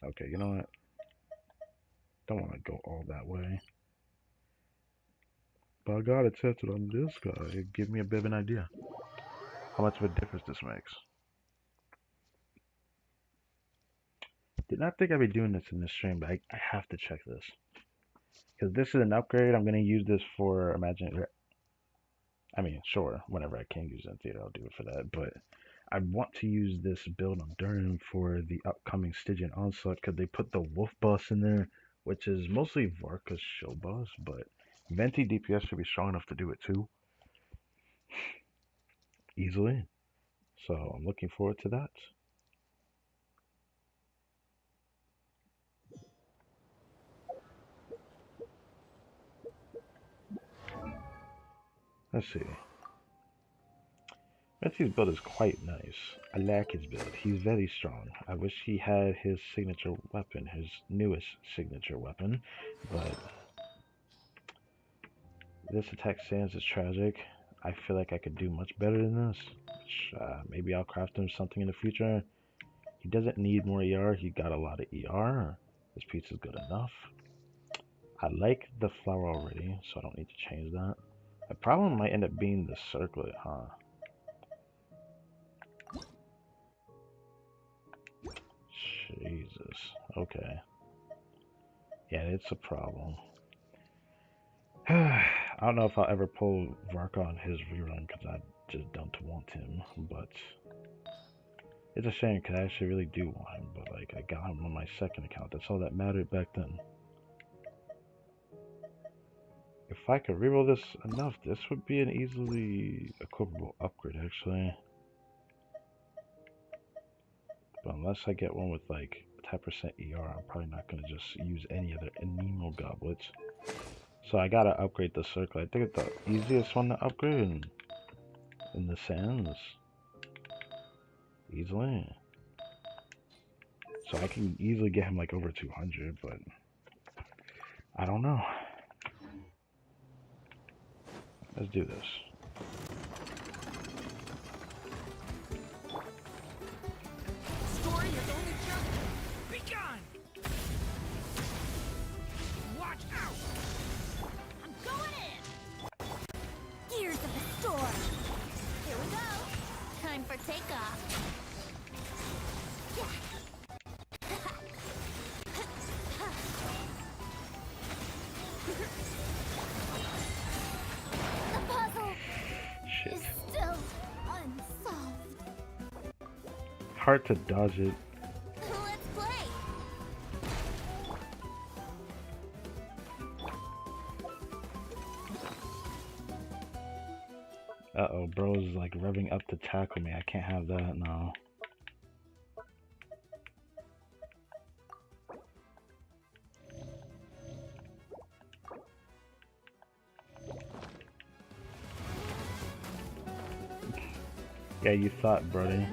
A: Okay, you know what? Don't want to go all that way. But I got it tested on this guy. It give me a bit of an idea how much of a difference this makes. Did not think I'd be doing this in this stream, but I have to check this. Because this is an upgrade. I'm going to use this for Imaginary. I mean, sure, whenever I can use it in theater, I'll do it for that. But I want to use this build on Durham for the upcoming Stygian Onslaught because they put the Wolf boss in there, which is mostly Varka's show boss, but Venti DPS should be strong enough to do it too. Easily. So I'm looking forward to that. Let's see. Venti's build is quite nice. I like his build. He's very strong. I wish he had his signature weapon, his newest signature weapon, but this attack stance is tragic. I feel like I could do much better than this. Which, maybe I'll craft him something in the future. He doesn't need more ER. He got a lot of ER. This piece is good enough. I like the flower already, so I don't need to change that. The problem might end up being the circlet, huh? Jesus. Okay. Yeah, it's a problem. I don't know if I'll ever pull Varka on his rerun because I just don't want him, but it's a shame because I actually really do want him, but like I got him on my second account. That's all that mattered back then. If I could reroll this enough, this would be an easily equipable upgrade actually. But unless I get one with like 10% ER, I'm probably not going to just use any other Anemo goblets. So I gotta upgrade the circle. I think it's the easiest one to upgrade in the sands. Easily. So I can easily get him like over 200, but I don't know. Let's do this.
D: Story is only just begun. Watch out!
C: I'm going in! Gears of the storm! Here we go! Time for takeoff! The puzzle
A: Shit.
C: is still unsolved.
A: Hard to dodge it.
C: Let's play!
A: Uh-oh, bro's like revving up to tackle me. I can't have that, no. Yeah, you thought, Brody.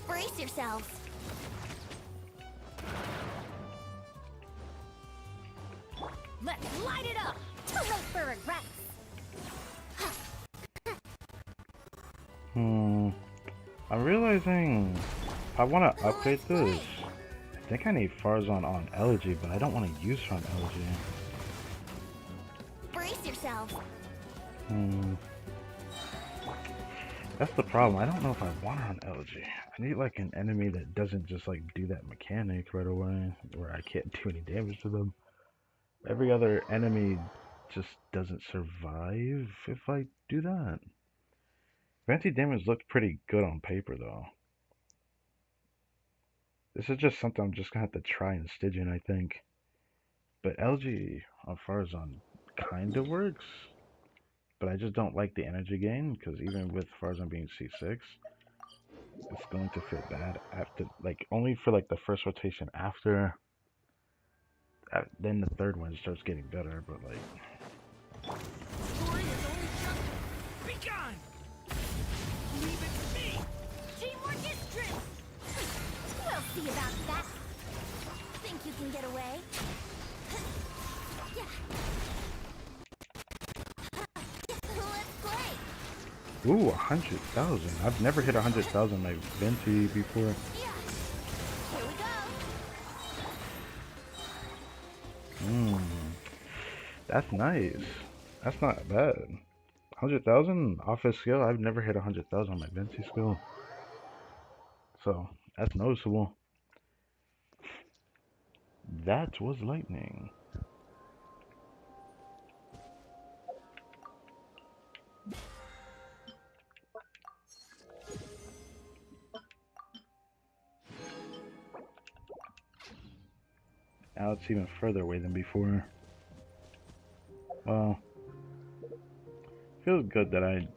C: Brace yourselves! Let's light it up! Too late for regrets!
A: I'm realizing if I want to upgrade this, I think I need Farazan on Elegy, but I don't want to use her on Elegy.
C: Brace yourselves!
A: That's the problem. I don't know if I want her on Elegy. I need like an enemy that doesn't just like do that mechanic right away, where I can't do any damage to them. Every other enemy just doesn't survive if I do that. Venti damage looked pretty good on paper though. This is just something I'm just gonna have to try in Stygian, I think. But LG on Farazan kinda works. But I just don't like the energy gain, because even with Farazan being C6, it's going to feel bad after, like, only for like the first rotation after. Then the third one starts getting better, but like.
D: Story is only just Be gone! Leave it to me!
C: Teamwork is strength! We'll see about that. Think you can get away? Yeah. Let's play!
A: Ooh, 100,000. I've never hit 100,000 like Venti before.
C: Yeah. Here we go.
A: That's nice. That's not bad. 100,000 off his skill. I've never hit 100,000 on my Venti skill. So, that's noticeable. That was lightning. Now it's even further away than before. Well, feels good that I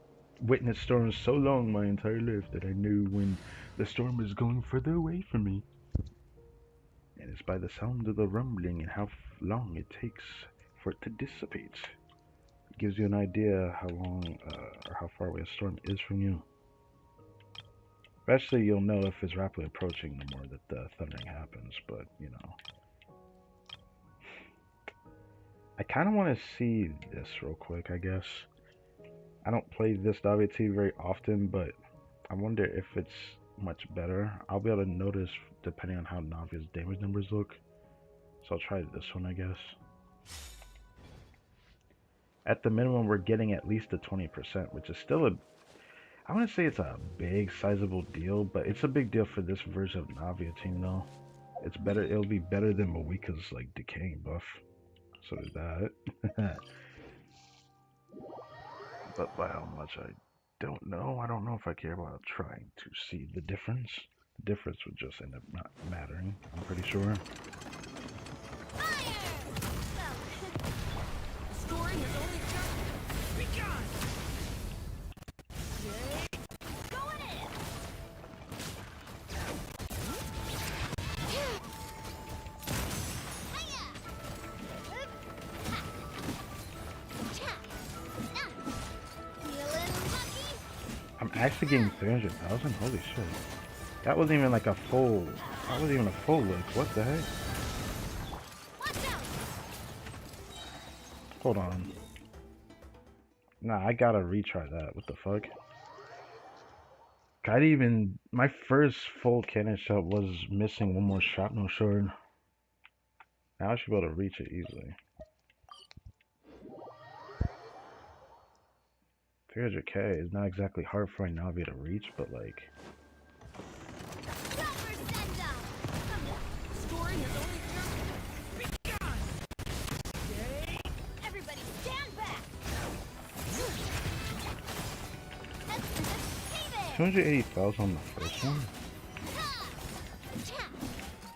A: witnessed storms so long my entire life that I knew when the storm was going further away from me. And it's by the sound of the rumbling and how long it takes for it to dissipate. It gives you an idea how long or how far away a storm is from you. Eventually you'll know if it's rapidly approaching the more that the thundering happens, but you know. I kind of want to see this real quick, I guess. I don't play this WT very often, but I wonder if it's much better. I'll be able to notice depending on how Navia's damage numbers look. So I'll try this one, I guess. At the minimum, we're getting at least a 20%, which is still I wouldn't say it's a big, sizable deal, but it's a big deal for this version of Navia team, though. It's better. It'll be better than Moika's, like, decaying buff. So there's that. But by how much, I don't know. I don't know if I care about trying to see the difference. The difference would just end up not mattering, I'm pretty sure.
C: Fire! Well,
D: The story has only just begun!
C: going in! Hiya! Ha! Cha! Nah! Feeling lucky?
A: I'm actually getting 300,000? Holy shit. That wasn't even like a full... That wasn't even a full lick. What the heck?
C: Watch out!
A: Hold on. Nah, I gotta retry that. What the fuck? I'd even... My first full cannon shot was missing one more shrapnel shard. Now I should be able to reach it easily. 300k is not exactly hard for a Navi to reach, but like...
C: Super send-up!
D: The story has only just begun!
C: Everybody stand back! Hey there!
A: 280,000 on the first one?
C: Ha! Cha!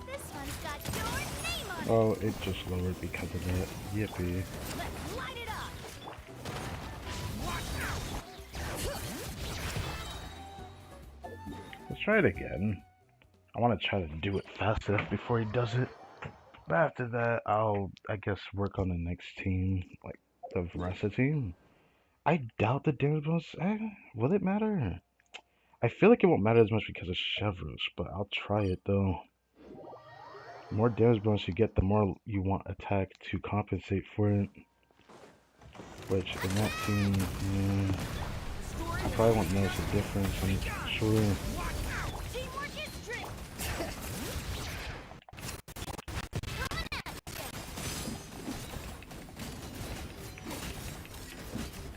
C: This one's got your name on it!
A: Oh, it just lowered because of that. Yippee.
C: Let's light it up!
A: Let's try it again. I want to try to do it fast enough before he does it. But after that, I'll, I guess, work on the next team, like the rest of the team. I doubt the damage bonus. Will it matter? I feel like it won't matter as much because of Chevrolet, but I'll try it though. The more damage bonus you get, the more you want attack to compensate for it. Which, in that team, yeah, I probably won't notice a difference, I'm sure.
C: Teamwork is strength!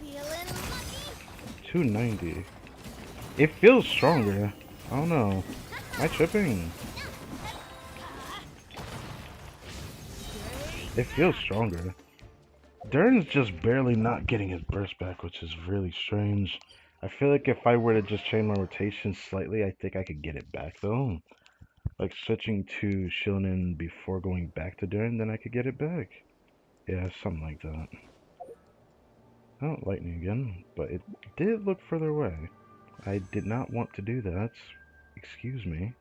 C: Feeling lucky?
A: 290. It feels stronger. I don't know. Am I tripping? It feels stronger. Dern's just barely not getting his burst back, which is really strange. I feel like if I were to just change my rotation slightly, I think I could get it back though. Like switching to Shilnin before going back to Dern, then I could get it back. Yeah, something like that. Oh, lightning again, but it did look further away. I did not want to do that. Excuse me.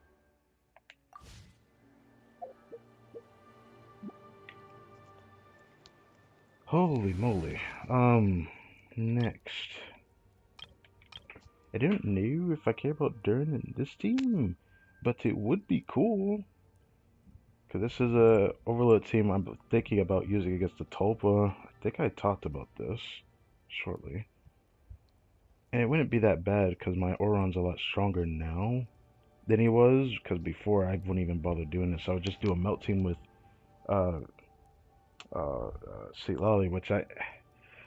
A: Holy moly. Next. I don't know if I care about Dern in this team, but it would be cool. Because this is a overload team I'm thinking about using against the Tulpa. I think I talked about this shortly. And it wouldn't be that bad because my Oron's a lot stronger now than he was. Because before I wouldn't even bother doing this. I would just do a melt team with uh, Sweet Lolly, which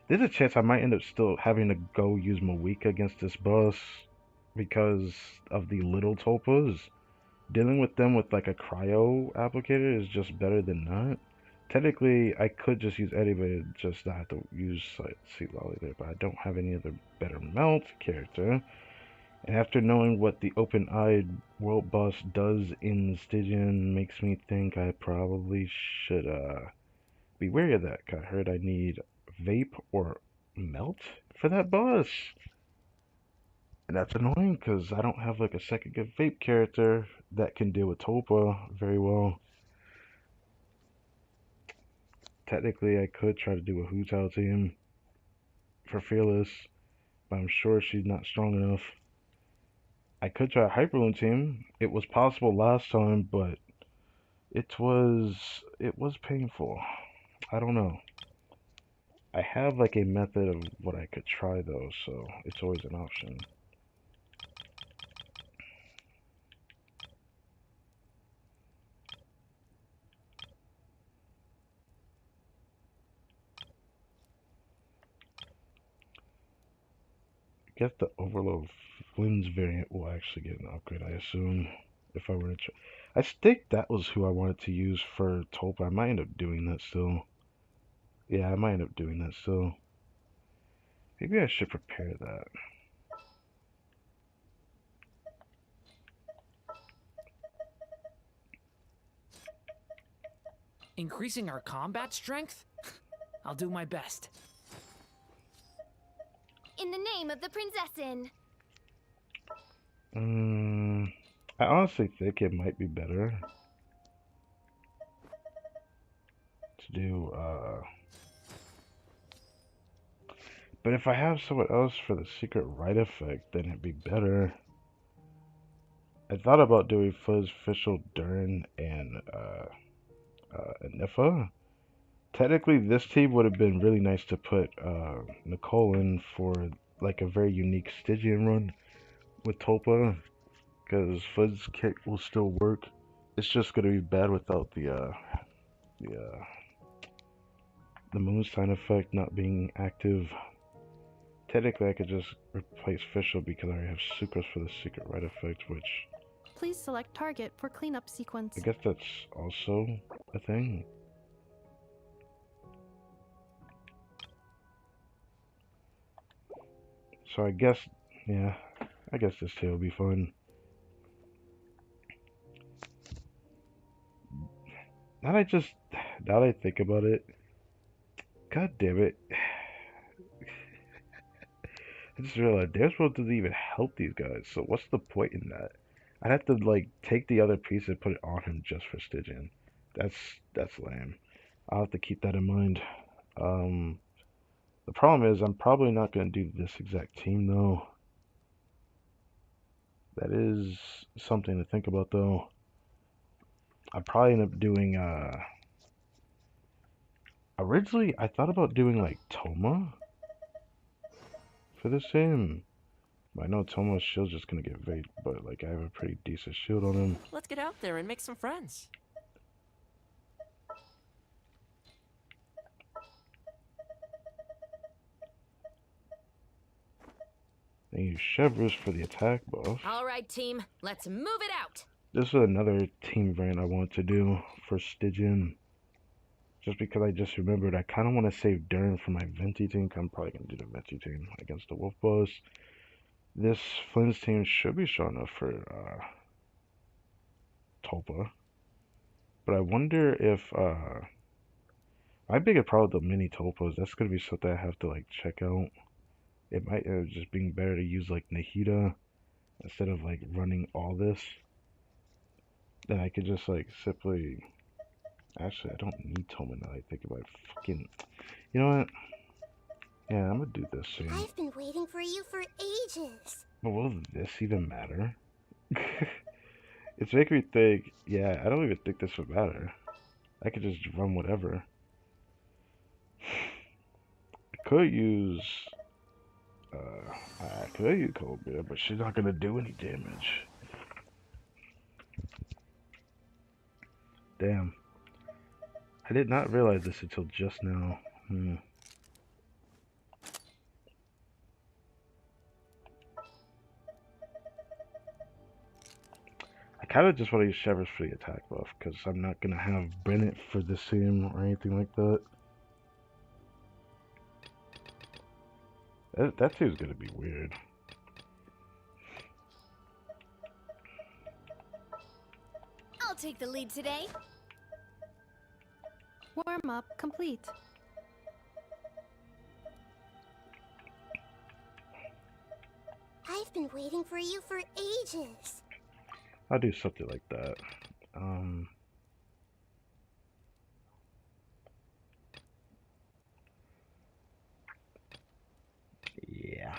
A: there's a chance I might end up still having to go use Mawika against this boss because of the little Tulpas. Dealing with them with like a cryo applicator is just better than not. Technically, I could just use Eddie, but just not have to use Sweet Lolly there. But I don't have any other better melt character. And after knowing what the open-eyed world boss does in Stygian, makes me think I probably should be wary of that. 'Cause I heard I need vape or melt for that boss. And that's annoying because I don't have like a second good vape character that can deal with Tulpa very well. Technically, I could try to do a Hu Tao team for Fearless, but I'm sure she's not strong enough. I could try a Hyperloon team. It was possible last time, but it was painful. I don't know. I have like a method of what I could try though, so it's always an option. I guess the Overload Flynn's variant will actually get an upgrade, I assume, if I were to try. I think that was who I wanted to use for Tulpa. I might end up doing that still. Yeah, I might end up doing that still. Maybe I should prepare that.
D: Increasing our combat strength? I'll do my best.
C: In the name of the Prinzessin.
A: I honestly think it might be better to do, but if I have someone else for the secret right effect, then it'd be better. I thought about doing Fuzz, Fischl, Dern, and, Nifa. Technically, this team would have been really nice to put, Nicole in for, like, a very unique Stygian run with Tulpa, because Fuzz kick will still work. It's just gonna be bad without the Moonstein effect not being active. Technically, I could just replace Fischl because I already have Sucrose for the secret right effect, which...
F: Please select target for cleanup sequence.
A: I guess that's also a thing. So I guess, yeah, I guess this too will be fun. Now that I think about it, god damn it. I just realized Dance World doesn't even help these guys, so what's the point in that? I'd have to like take the other piece and put it on him just for Stygian. That's lame. I'll have to keep that in mind. The problem is I'm probably not gonna do this exact team though. That is something to think about though. I'll probably end up doing originally I thought about doing like Toma for this team. I know Tomo's shield's just gonna get vape, but like I have a pretty decent shield on him.
G: Let's get out there and make some friends.
A: And use Chevrolet for the attack buff.
E: All right, team, let's move it out.
A: This is another team variant I want to do for Stygian. Just because I just remembered I kind of want to save Dern for my Venti team. I'm probably going to do the Venti team against the Wolf Boss. This Flynn's team should be strong enough for Tulpa. But I wonder if my biggest problem with the mini Tulpas, that's going to be something I have to like check out. It might end up just being better to use like Nahida instead of like running all this. Then I could just like simply... Actually, I don't need Toma now I think about it. Fucking... You know what? Yeah, I'm gonna do this soon.
C: I've been waiting for you for ages.
A: But will this even matter? It's making me think, yeah, I don't even think this would matter. I could just run whatever. I could use, I could use Cold Beer, but she's not gonna do any damage. Damn. I did not realize this until just now. I kind of just want to use Shivers for the attack buff, because I'm not going to have Bennett for the sim or anything like that. That seems going to be weird.
C: I'll take the lead today.
F: Warm up complete.
C: I've been waiting for you for ages.
A: I'll do something like that. Yeah.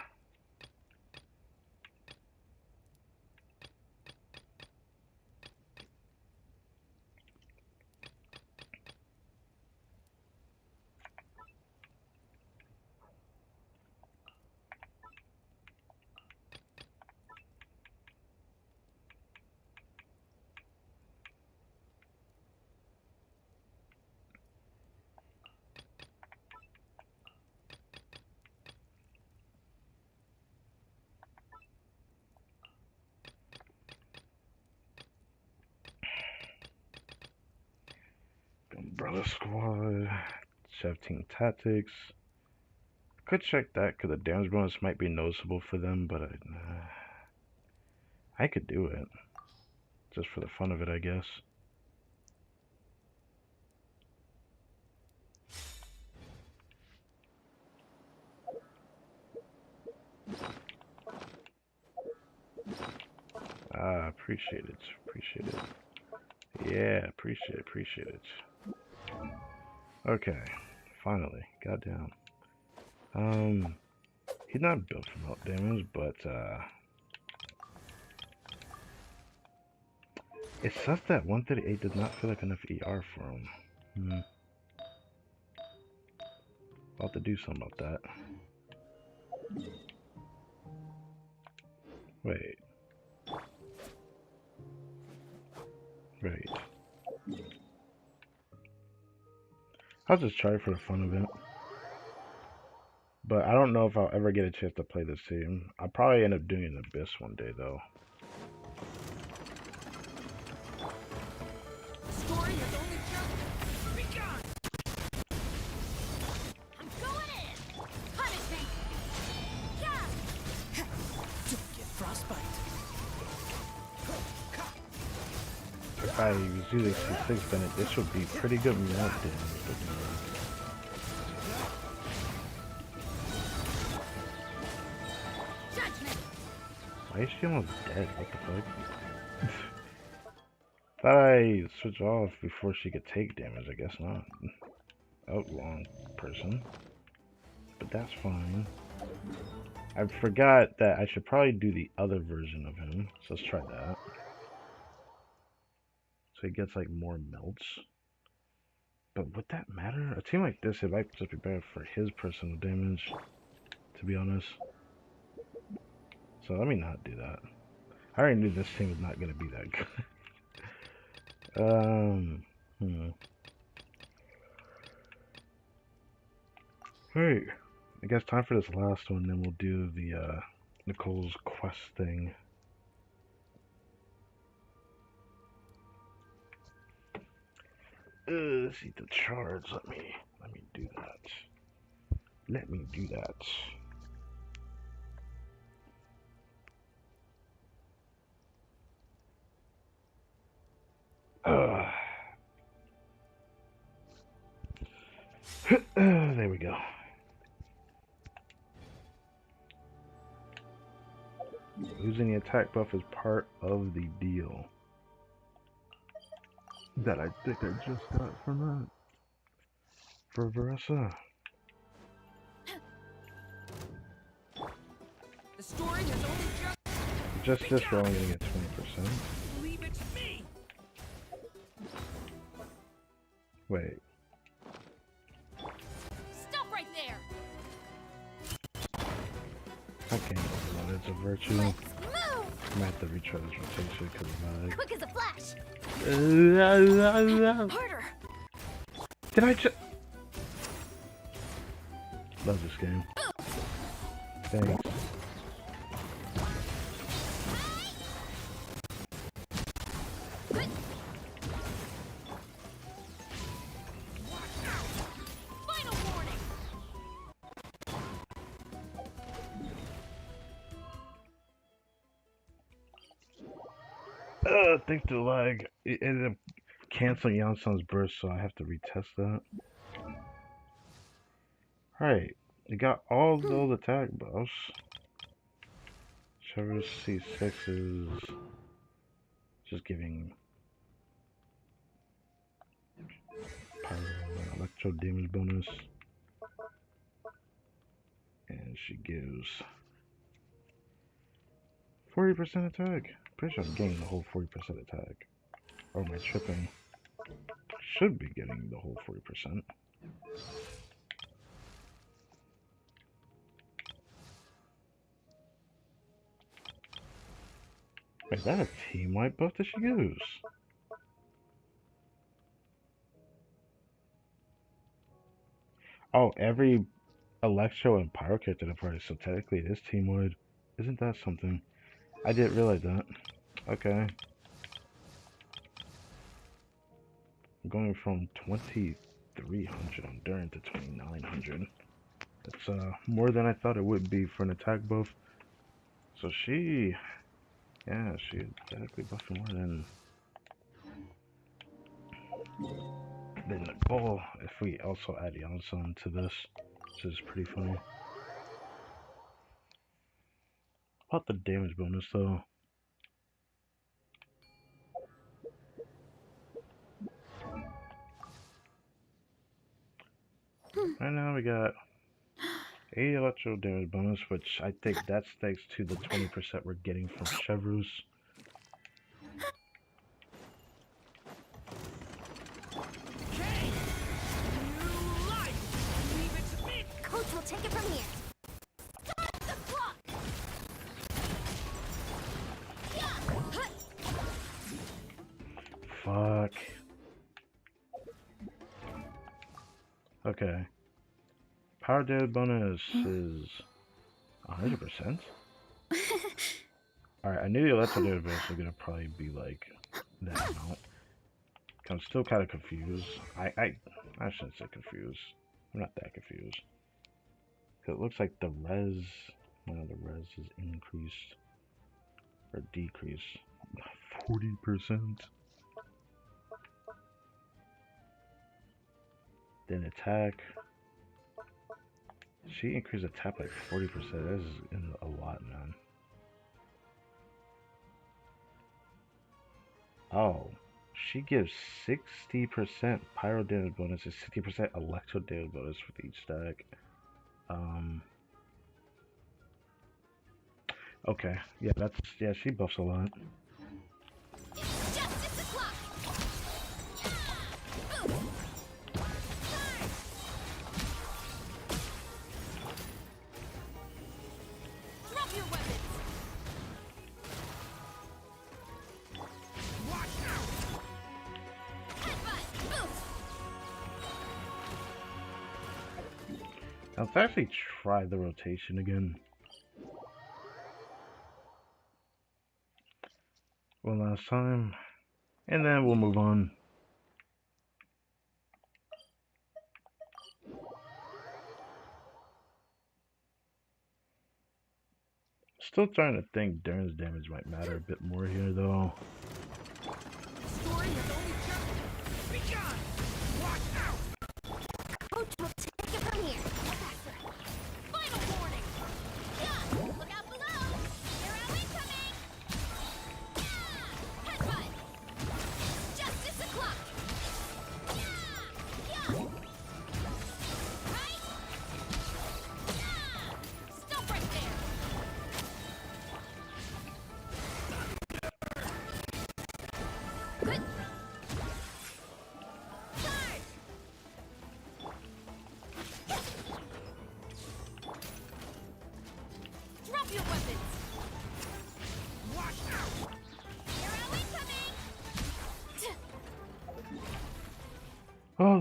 A: Umbrella Squad, 17 Tactics. Could check that because the damage bonus might be noticeable for them, but I could do it. Just for the fun of it, I guess. Ah, appreciate it. Appreciate it. Yeah, appreciate it. Okay, finally, goddamn. He's not built for melt damage, but it sucks that 138 does not feel like enough ER for him. I'll have to do something about that. Wait. I'll just try for the fun of it. But I don't know if I'll ever get a chance to play this team. I'll probably end up doing an Abyss one day, though.
D: Story has only just begun.
C: I'm going in. Punish me. Yeah.
G: Don't get frostbite.
A: If I was using C6 Bennett, this would be pretty good melt damage, but why is she almost dead? What the fuck? Thought I switch off before she could take damage. I guess not. Oh, wrong person. But that's fine. I forgot that I should probably do the other version of him. So let's try that. So he gets like more melts. But would that matter? A team like this, it might just be better for his personal damage, to be honest. So let me not do that. I already knew this team was not going to be that good. Alright. I guess time for this last one, then we'll do the Nicole's quest thing. Let's see the charge. Let me do that. Let me do that. There we go. Losing the attack buff is part of the deal. That I think I just got from that. For Veressa.
D: The story has only just
A: just this we're only gonna get 20%.
D: Leave it to me.
A: Wait.
C: Stop right there.
A: I can't overload. It's a virtue.
C: Let's move.
A: I might have to retry this rotation because of my.
C: Quick as a flash. Harder.
A: Did I just? Love this game. Thanks.
C: Final warning.
A: Thanks to the lag, it ended up canceling Yanson's burst, so I have to retest that. Alright, you got all those attack buffs. Trevor C6 is just giving power electro damage bonus. And she gives 40% attack. Pretty sure I'm getting the whole 40% attack. Or am I tripping? Should be getting the whole 40%. Wait, is that a team wipe buff that she gives? Oh, every Electro and Pyro character in the party, so technically it is team wide. Isn't that something? I didn't realize that. Okay. I'm going from 2300 on Durin to 2900. It's more than I thought it would be for an attack buff. So she, yeah, she's technically buffing more than Nicole. If we also add Yanson to this, which is pretty funny. About the damage bonus though. Right now we got 80 electro damage bonus, which I think that's thanks to the 20% we're getting from Chevrus.
D: Okay. New life. Leave it to me.
C: Coach will take it from here. Start the clock.
A: Fuck. Okay. Power damage bonus is 100%. Alright, I knew the electro damage bonus was gonna probably be like that amount. I'm still kind of confused. I shouldn't say confused. I'm not that confused. It looks like the res, well, the res is increased or decreased 40%. Then attack. She increased attack like 40%. That is a lot, man. Oh, she gives 60% pyro damage bonus and 60% electro damage bonus with each stack. Okay, yeah, yeah, she buffs a lot.
C: Justice o'clock. Drop your weapons.
D: Watch out.
C: Headbutt.
A: Now, let's actually try the rotation again. One last time, and then we'll move on. Still trying to think Durin's damage might matter a bit more here, though.
D: Story has only just begun. Watch out.
C: Coach will take it from here. Faster. Final warning. Yeah. Look out below. Arrow incoming. Yeah. Headbutt. Justice o'clock. Yeah. Yeah. Right. Yeah. Stop right there.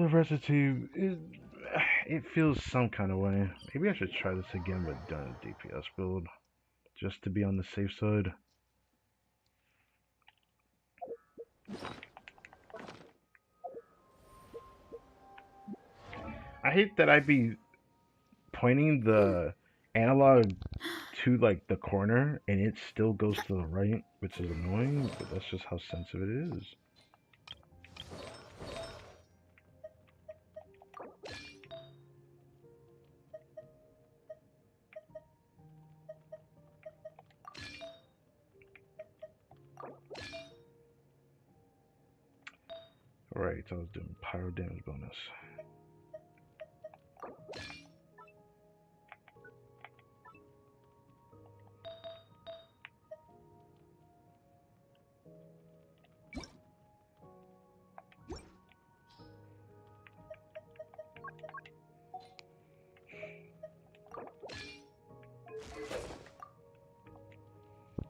A: the recipe, it feels some kind of way. Maybe I should try this again, but during the DPS build, just to be on the safe side. I hate that I'd be pointing the analog to like the corner and it still goes to the right, which is annoying, but that's just how sensitive it is. Alright, so I was doing pyro damage bonus.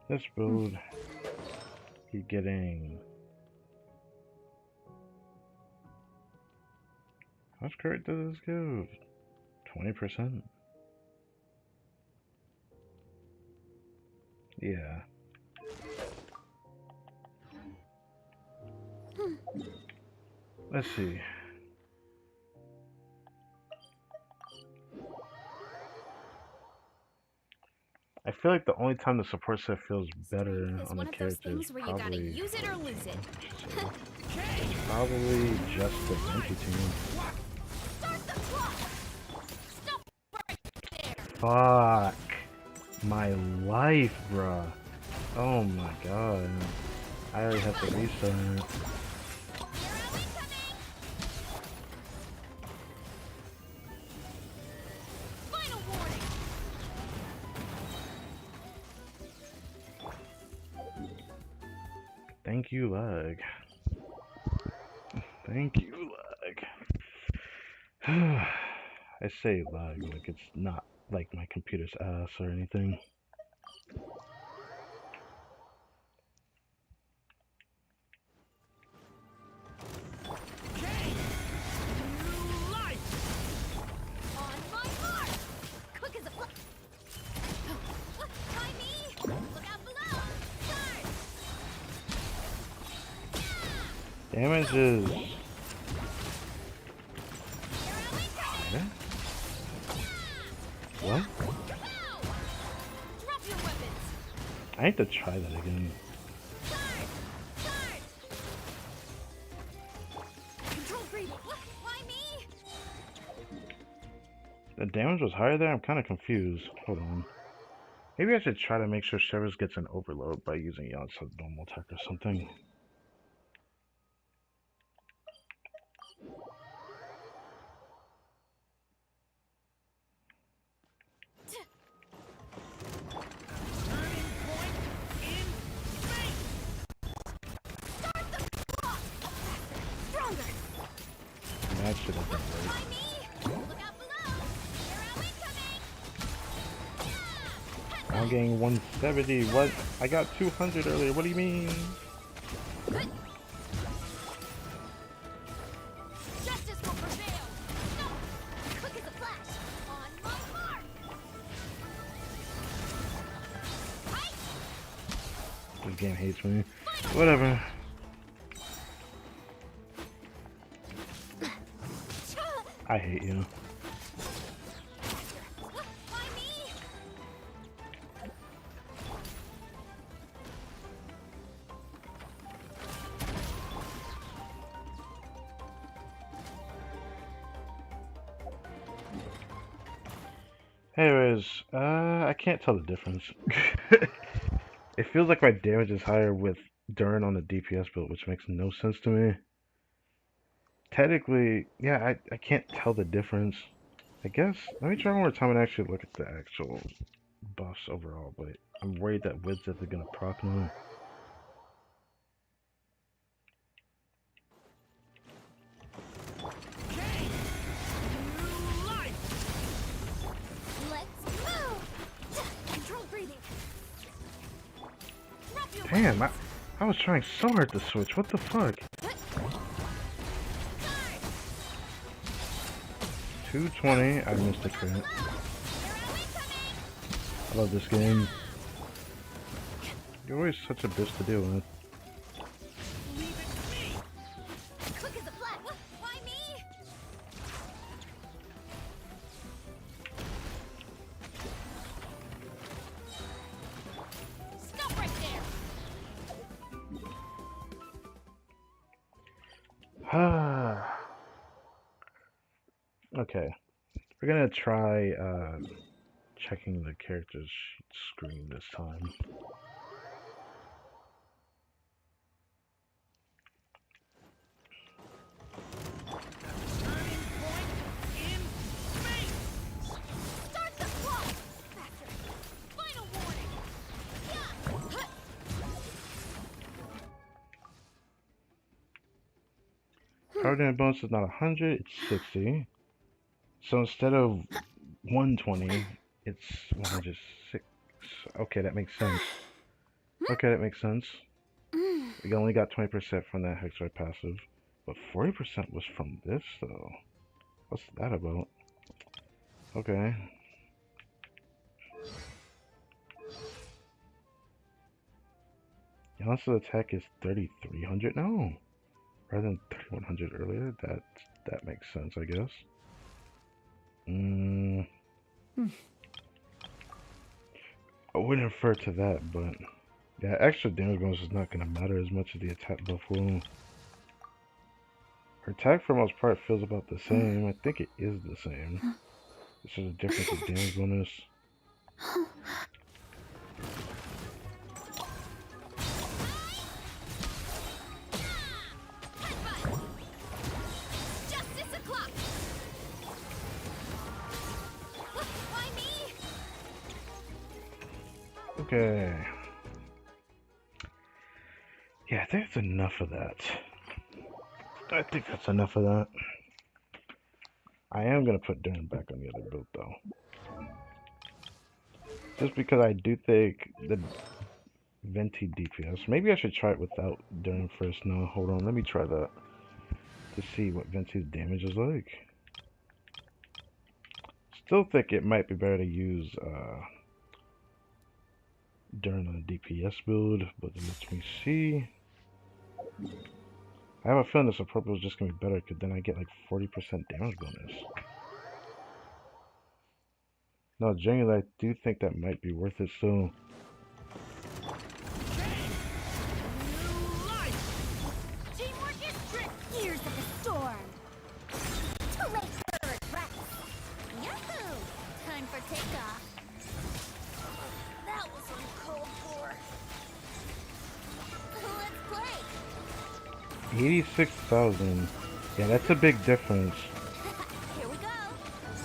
A: This build, you're getting... How much credit does this give? 20%? Yeah. Let's see. I feel like the only time the support set feels better on the character is probably...
C: use it or lose it.
A: Probably just the Genshin team.
C: Start the clock. Stop right there.
A: Fuck my life, bruh. Oh my god. I already have to restart.
C: Final warning.
A: Thank you, lag. Thank you, lag. I say lag like it's not like my computer's ass or anything.
C: On my mark. Quick as a flash. Try me. Look out below. Start.
A: Damage is... What?
C: Drop your weapons.
A: I need to try that again.
C: Start. Control breathing. Why me?
A: The damage was higher there? I'm kind of confused. Hold on. Maybe I should try to make sure Shivers gets an overload by using Yasuo's normal attack or something. That should have been great. I'm getting 170. What? I got 200 earlier. What do you mean?
C: Justice will prevail. No. Quick as a flash. On my mark.
A: This game hates me. Whatever. I hate you. Anyways, I can't tell the difference. It feels like my damage is higher with Durin on the DPS build, which makes no sense to me. Technically, yeah, I can't tell the difference. I guess, let me try one more time and actually look at the actual buffs overall, but I'm worried that Wids is gonna proc now. Damn, I was trying so hard to switch. What the fuck? 220. I missed the crit. I love this game. You're always such a bitch to deal with.
C: Quick as a flash. Why me? Stop right there.
A: Okay. We're gonna try checking the character's screen this time.
C: Start the clock. Faster. Final warning. Yeah.
A: Power damage bonus is not 100, it's 60. So instead of 120, it's 106. Okay, that makes sense. Okay, that makes sense. We only got 20% from that Hexoid passive, but 40% was from this, though. What's that about? Okay. Yasu's attack is 3,300 now, rather than 3,100 earlier. That makes sense, I guess. I would infer to that, but yeah, extra damage bonus is not gonna matter as much as the attack buff will. Her attack for the most part feels about the same. I think it is the same. It's just a difference in damage bonus.
C: Justice o'clock. Why me?
A: Okay. Yeah, I think that's enough of that. I think that's enough of that. I am gonna put Durham back on the other build though. Just because I do think the Venti DPS, maybe I should try it without Durham first. No, hold on, let me try that to see what Venti's damage is like. Still think it might be better to use Durham on a DPS build, but let me see. I have a feeling this approach is just gonna be better because then I get like 40% damage bonus. No, genuinely, I do think that might be worth it still.
C: Teamwork is trick. Gears of the storm. Too late for regrets. Yahoo! Time for takeoff. That was uncalled for. Let's play.
A: 86,000. Yeah, that's a big difference.
C: Here we go.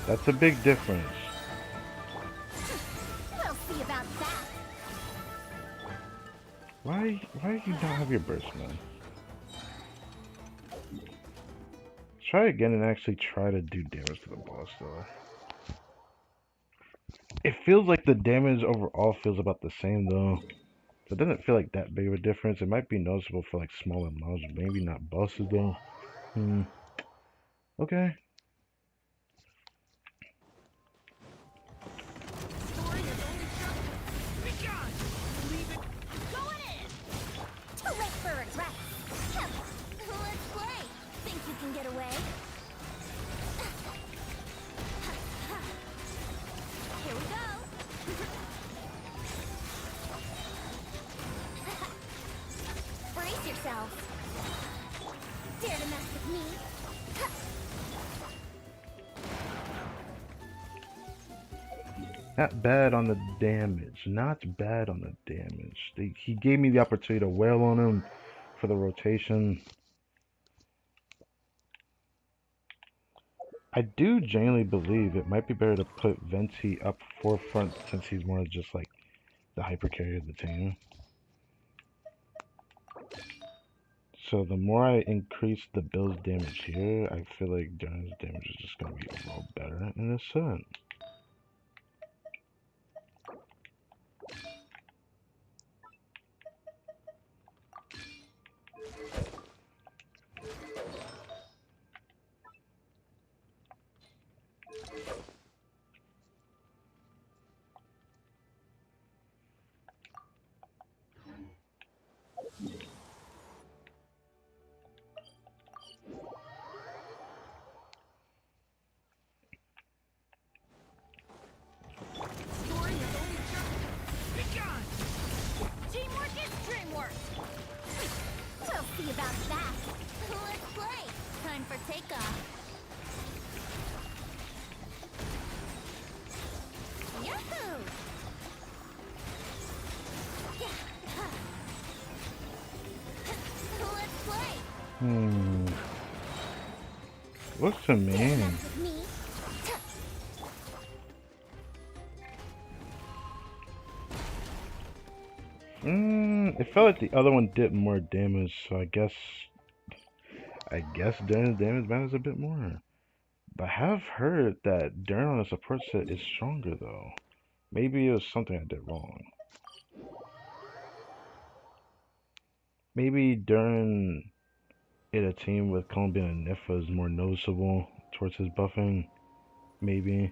A: That's a big difference.
C: We'll see about that.
A: Why do you not have your burst, man? Try again and actually try to do damage to the boss, though. It feels like the damage overall feels about the same, though. So it doesn't feel like that big of a difference. It might be noticeable for like smaller mobs, maybe not bosses, though. Okay.
C: Story has only just begun. Leave it. Going in. Too late for regrets. Let's play. Think you can get away? Here we go. Brace yourself. Dare to mess with me?
A: Not bad on the damage. Not bad on the damage. He gave me the opportunity to wail on him for the rotation. I do genuinely believe it might be better to put Venti up forefront since he's more just like the hyper carrier of the team. So the more I increase the build's damage here, I feel like Durham's damage is just going to be overall better in this set.
C: see about that. Let's play. Time for takeoff. Yahoo! Let's play.
A: What's the man?
C: Mess with me.
A: It felt like the other one did more damage, so I guess Darren's damage matters a bit more. But I have heard that Darren on a support set is stronger though. Maybe it was something I did wrong. Maybe Darren in a team with Colombian and Nifa is more noticeable towards his buffing. Maybe.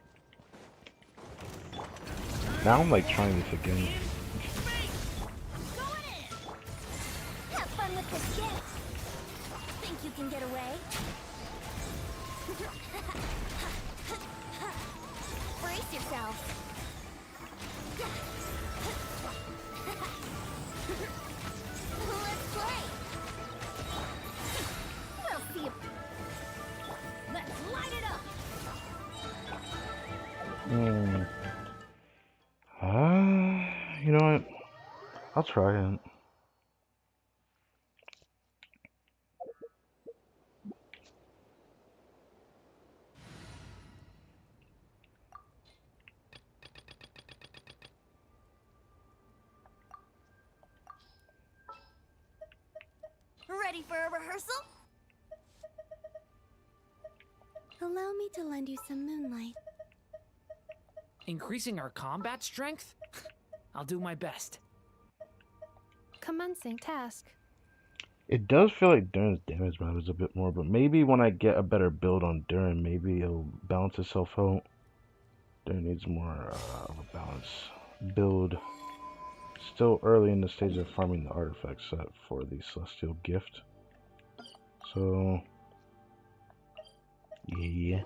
A: Now I'm like trying this again.
C: Going in. Have fun with this gift. Think you can get away? Brace yourself. Let's play. We'll see if... Let's light it up.
A: You know what? I'll try it.
C: Ready for a rehearsal? Allow me to lend you some moonlight.
G: Increasing our combat strength? I'll do my best.
F: Commencing task.
A: It does feel like Durin's damage matters a bit more, but maybe when I get a better build on Durin, maybe it'll balance itself out. Durin needs more of a balance build. Still early in the stage of farming the artifact set for the Celestial Gift. So, yeah.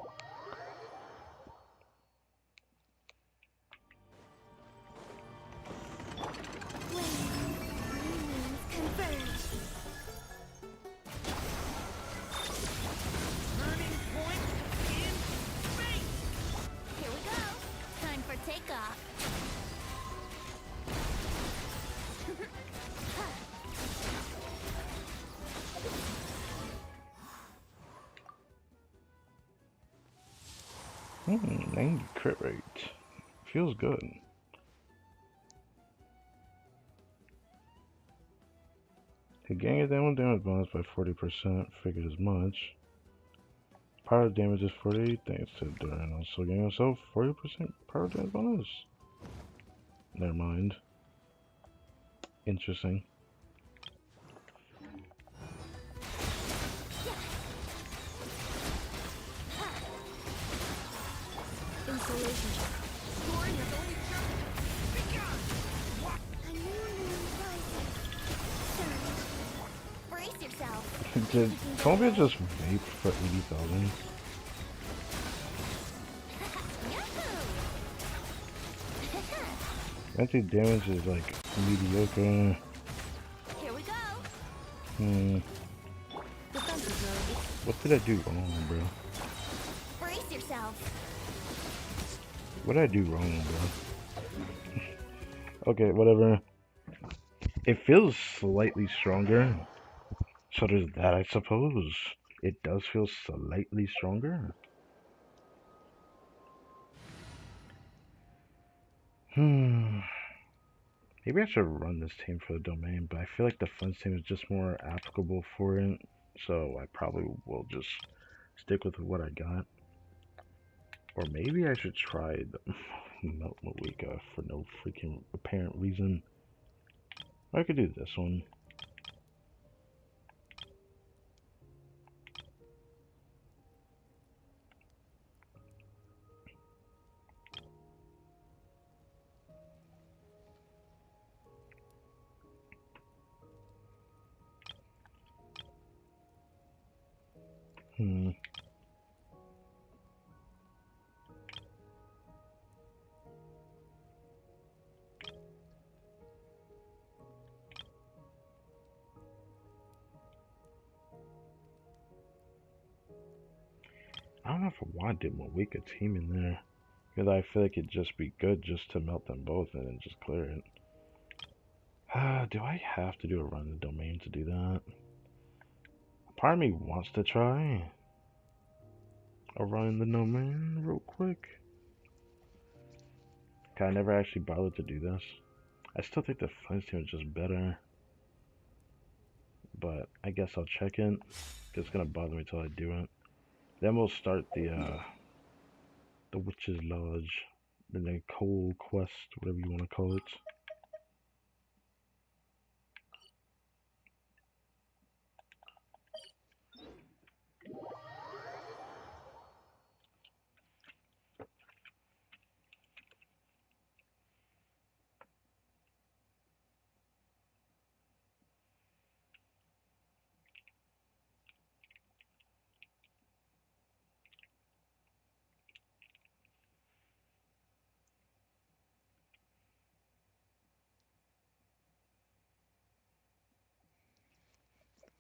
D: Turning point in space.
C: Here we go. Time for takeoff.
A: 90 crit rate. Feels good. The gain your damage bonus by 40%, figured as much. Power damage is 40, thanks to Durin. Also getting yourself 40% power damage bonus. Never mind. Interesting.
C: Insulation.
D: Scoring has only just begun.
C: A new moon rising. Sun. Brace yourself.
A: Did Columbia just vape for 80,000?
C: Yahoo!
A: Anti-damage is like mediocre.
C: Here we go.
F: Defensive mode.
A: What did I do wrong, bro?
C: Brace yourself.
A: What did I do wrong, bro? Okay, whatever. It feels slightly stronger. So there's that, I suppose. It does feel slightly stronger. Maybe I should run this team for the domain, but I feel like the fun team is just more applicable for it. So I probably will just stick with what I got. Or maybe I should try the Melt Malika for no freaking apparent reason. Or I could do this one. don't know if I want to do more weaker team in there. Because I feel like it'd just be good just to melt them both and then just clear it. Do I have to do a run in the domain to do that? Part of me wants to try a run in the domain real quick. I never actually bothered to do this. I still think the Flint's team is just better. But I guess I'll check it. It's gonna bother me till I do it. Then we'll start the Witch's Lodge, the Nicole quest, whatever you want to call it.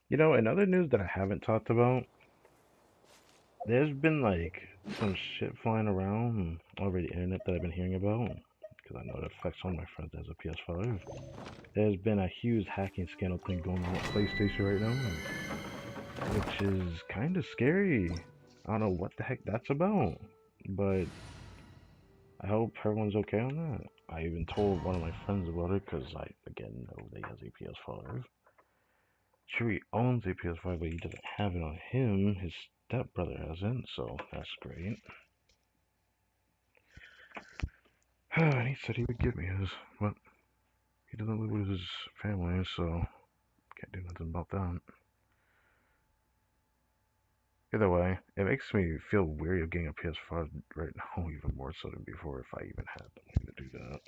A: You know, in other news that I haven't talked about, there's been like some shit flying around over the internet that I've been hearing about, because I know it affects one of my friends that has a PS5. There's been a huge hacking scandal thing going on with PlayStation right now, which is kind of scary. I don't know what the heck that's about, but I hope everyone's okay on that. I even told one of my friends about it because I, again, know that he has a PS5. Sure, he owns a PS5, but he doesn't have it on him. His stepbrother hasn't, so that's great. And he said he would give me his, but he doesn't live with his family, so can't do nothing about that. Either way, it makes me feel weary of getting a PS5 right now, even more so than before, if I even had the money to do that.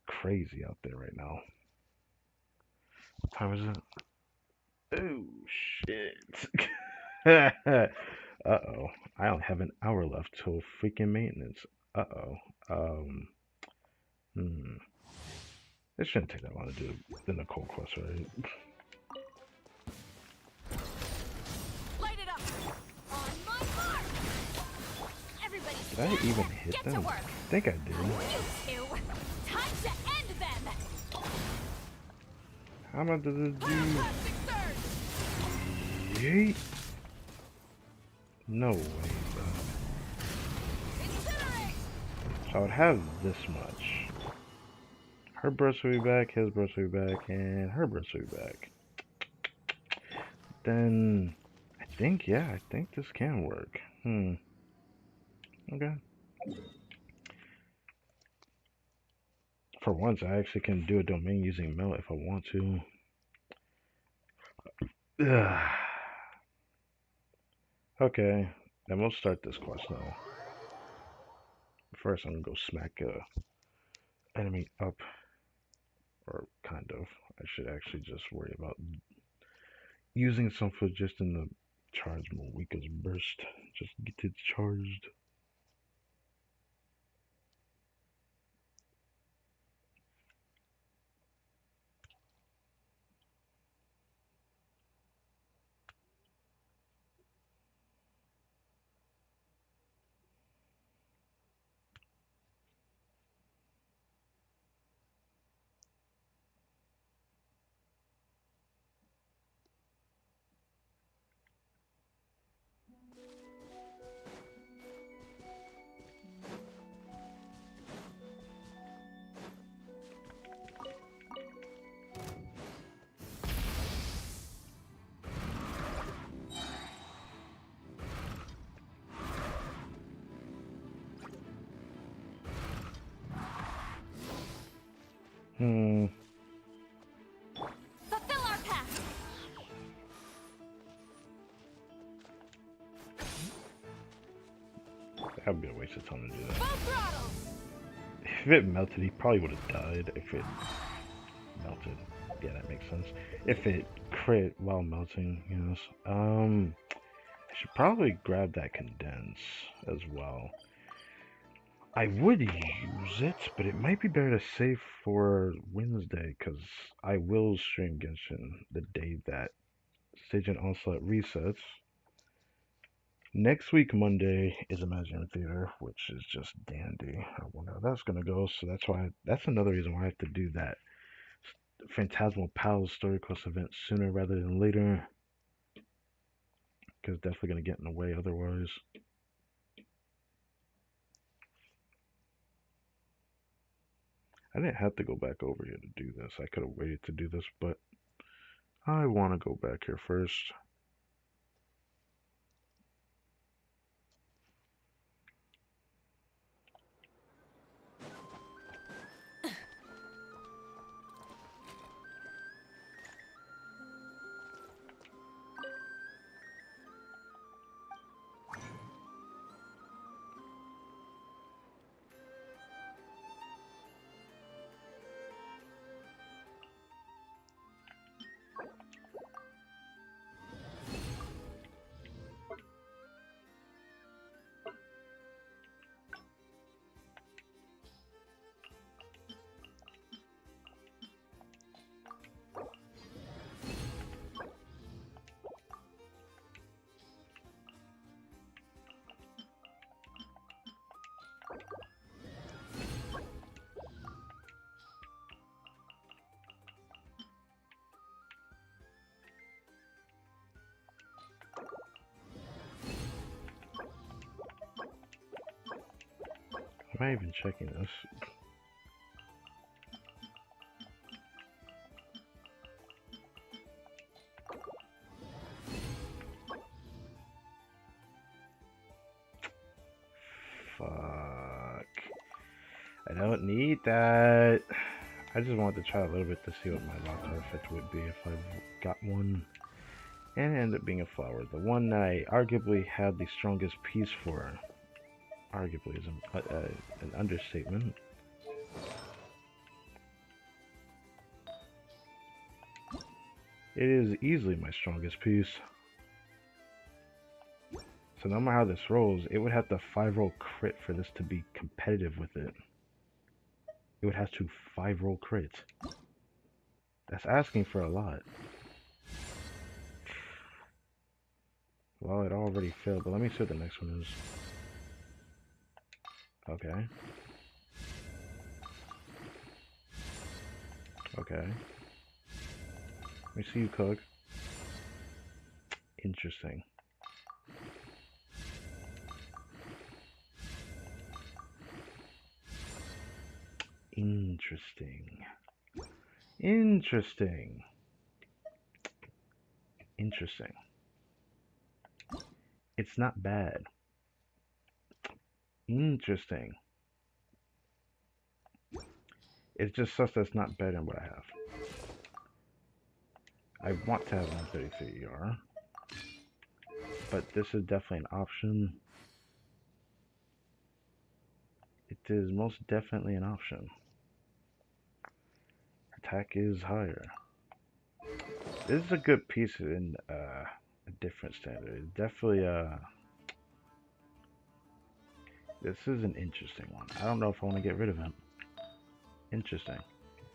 A: Crazy out there right now. What time is it? Oh, shit. Uh-oh. I only have an hour left till freaking maintenance. Uh-oh. Hmm. It shouldn't take that long to do the Nicole quest, right?
C: Light it up. On my mark. Everybody
A: Did I even hit
C: get to
A: them?
C: work.
A: I think I did.
C: You two. Time to end them.
A: How much does this do?
C: Plastic surge.
A: Yeet. No way, bro.
C: Incinerate.
A: So I would have this much. Her burst will be back, his burst will be back, and her burst will be back. Then, I think this can work. Okay. For once, I actually can do a domain using melt if I want to. Ugh. Okay, then we'll start this quest now. First, I'm gonna go smack a enemy up. Or kind of. I should actually just worry about using some for just in the charge more weakest burst. Just get it charged.
C: Fulfill our pact.
A: That would be a waste of time to do that.
C: Full throttle.
A: If it melted, he probably would have died if it melted. Yeah, that makes sense. If it crit while melting, yes. I should probably grab that condense as well. I would use it, but it might be better to save for Wednesday, because I will stream Genshin the day that Stage and Onslaught resets. Next week, Monday, is Imaginary Theater, which is just dandy. I wonder how that's gonna go. So that's another reason why I have to do that Phantasmal Pals Story Quest event sooner rather than later, because definitely gonna get in the way otherwise. I didn't have to go back over here to do this. I could have waited to do this, but I want to go back here first. Am I even checking this? Fuck. I don't need that. I just wanted to try a little bit to see what my locked artifact would be if I got one. And it ended up being a flower. The one that I arguably had the strongest piece for. Arguably is an understatement. It is easily my strongest piece. So no matter how this rolls, it would have to 5-roll crit for this to be competitive with it. It would have to 5-roll crit. That's asking for a lot. Well, it already failed, but let me see what the next one is. Okay. Okay. Let me see you cook. Interesting. Interesting. Interesting. Interesting. It's not bad. Interesting. It's just such that's not better than what I have. I want to have 133 ER, but this is definitely an option. It is most definitely an option. Attack is higher. This is a good piece in a different standard. It's definitely this is an interesting one. I don't know if I want to get rid of it. Interesting.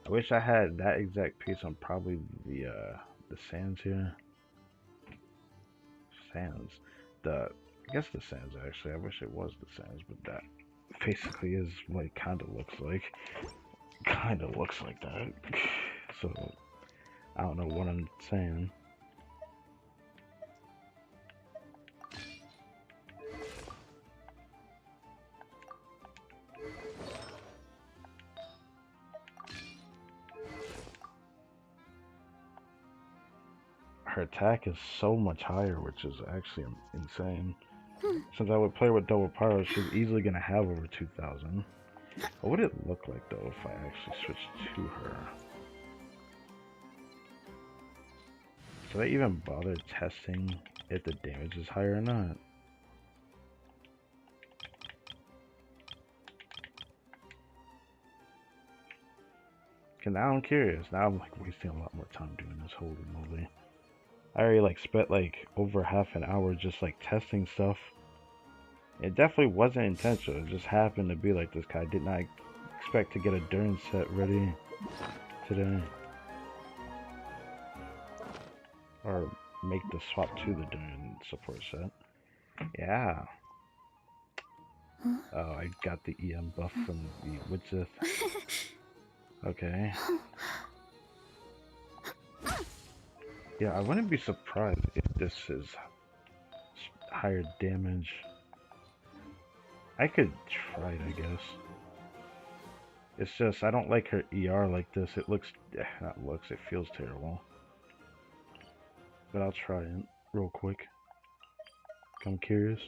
A: I wish I had that exact piece on probably the sands here. Sands. I guess the sands actually. I wish it was the sands, but that basically is what it kind of looks like. Kind of looks like that. So I don't know what I'm saying. Her attack is so much higher, which is actually insane. Since I would play with double pyro, she's easily gonna have over 2,000. What would it look like though if I actually switched to her? Should I even bother testing if the damage is higher or not? Cause now I'm curious. Now I'm like wasting a lot more time doing this. Holy moly. I already like spent like over half an hour just like testing stuff. It definitely wasn't intentional. It just happened to be like this. I did not expect to get a Dern set ready today. Or make the swap to the Dern support set. Yeah. Oh, I got the EM buff from the Witcheth. Okay. Yeah, I wouldn't be surprised if this is higher damage. I could try it, I guess. It's just, I don't like her ER like this. It looks, not looks, it feels terrible. But I'll try it real quick. I'm curious.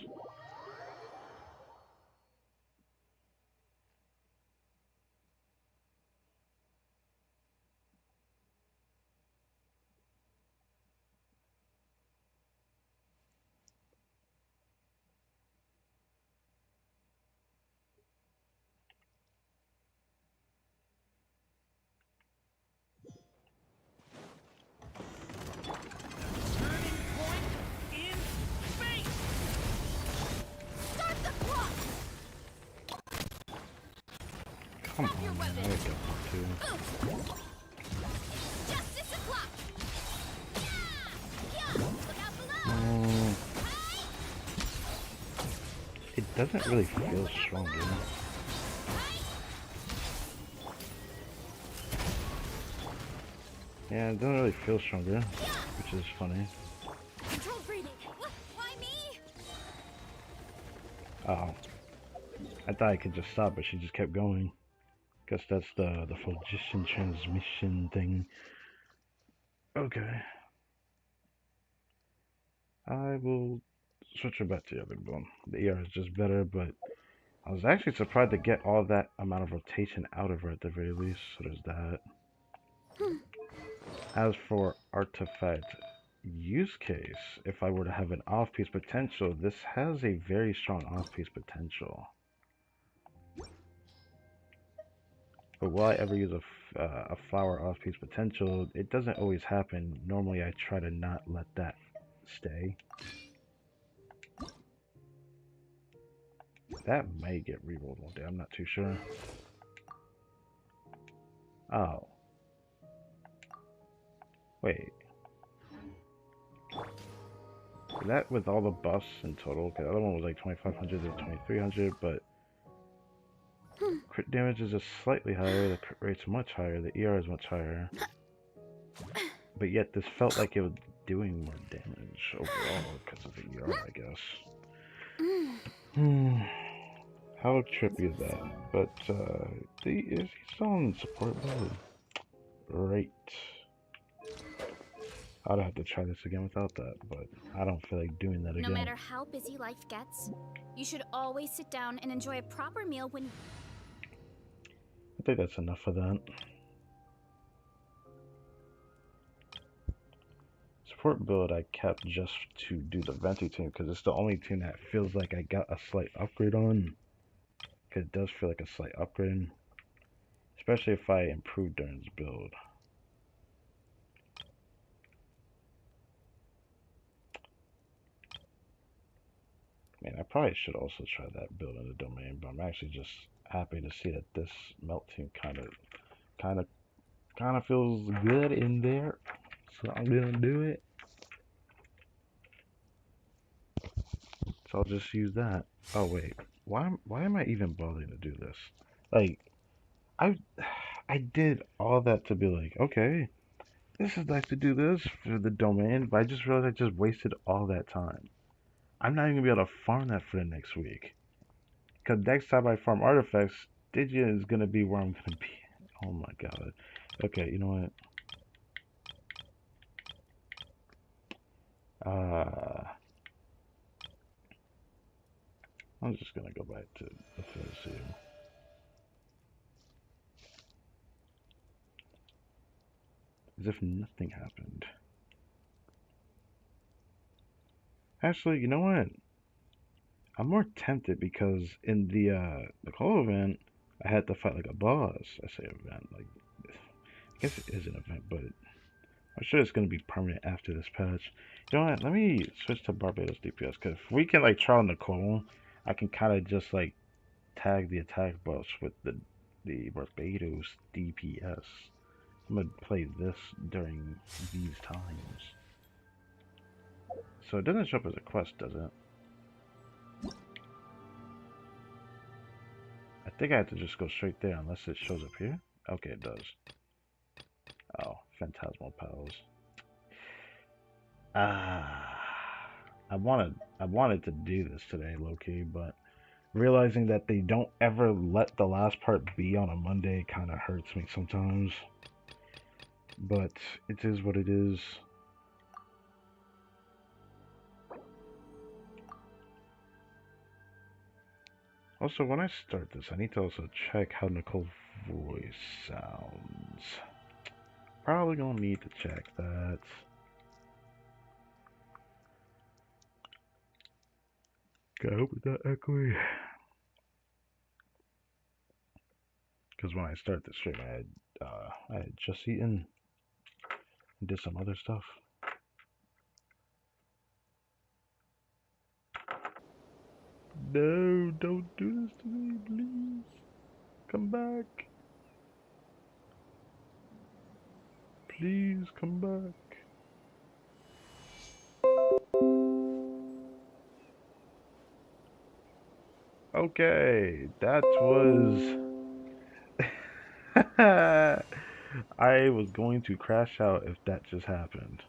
D: Turning point in space.
C: Start the clock!
A: Come on, man, I don't want to.
C: Justice o'clock! Yeah! Look out below!
A: It doesn't really feel strong, you know? Yeah, it doesn't really feel stronger, which is funny.
C: Controlled breathing. Why me?
A: Oh. I thought I could just stop, but she just kept going. Guess that's the phlogiston transmission thing. Okay. I will switch her back to the other one. The ER is just better, but I was actually surprised to get all that amount of rotation out of her at the very least, so there's that. As for artifact use case, if I were to have an off-piece potential, this has a very strong off-piece potential. But will I ever use a flower off-piece potential? It doesn't always happen. Normally I try to not let that stay. That may get rerolled one day, I'm not too sure. Oh. Wait. That with all the buffs in total, because the other one was like 2500 to 2300, but crit damage is just slightly higher, the crit rate's much higher, the ER is much higher. But yet this felt like it was doing more damage overall because of the ER, I guess. How trippy is that? But he's still on support mode. Right. I'd have to try this again without that, but I don't feel like doing that again.
C: No matter how busy life gets, you should always sit down and enjoy a proper meal when...
A: I think that's enough of that. Support build I kept just to do the Venti team because it's the only team that feels like I got a slight upgrade on. Because it does feel like a slight upgrade. Especially if I improve during this build. Man, I probably should also try that build in the domain, but I'm actually just happy to see that this melt team kind of feels good in there. So I'm gonna do it. So I'll just use that. Oh wait, why am I even bothering to do this? Like, I did all that to be like, okay, this is nice to do this for the domain, but I just realized I just wasted all that time. I'm not even gonna be able to farm that for the next week. Cause next time I farm artifacts, Stygia is gonna be where I'm gonna be. Oh my god. Okay, you know what? I'm just gonna go back to the Philistine. As if nothing happened. Actually, you know what? I'm more tempted because in the Nicole event, I had to fight like a boss. I say event, like, I guess it is an event, but I'm sure it's gonna be permanent after this patch. You know what? Let me switch to Barbados DPS because if we can like trial Nicole, I can kind of just like tag the attack buffs with the Barbados DPS. I'm gonna play this during these times. So it doesn't show up as a quest, does it? think I have to just go straight there unless it shows up here. Okay, it does. Oh, Phantasmal Pals. I wanted to do this today, low-key, but realizing that they don't ever let the last part be on a Monday kind of hurts me sometimes. But it is what it is. Also, when I start this, I need to also check how Nicole's voice sounds. Probably gonna need to check that. I hope it's not echoey. Because when I start the stream, I had just eaten and did some other stuff. No, don't do this to me, please. Come back. Please come back. Okay, that was... I was going to crash out if that just happened.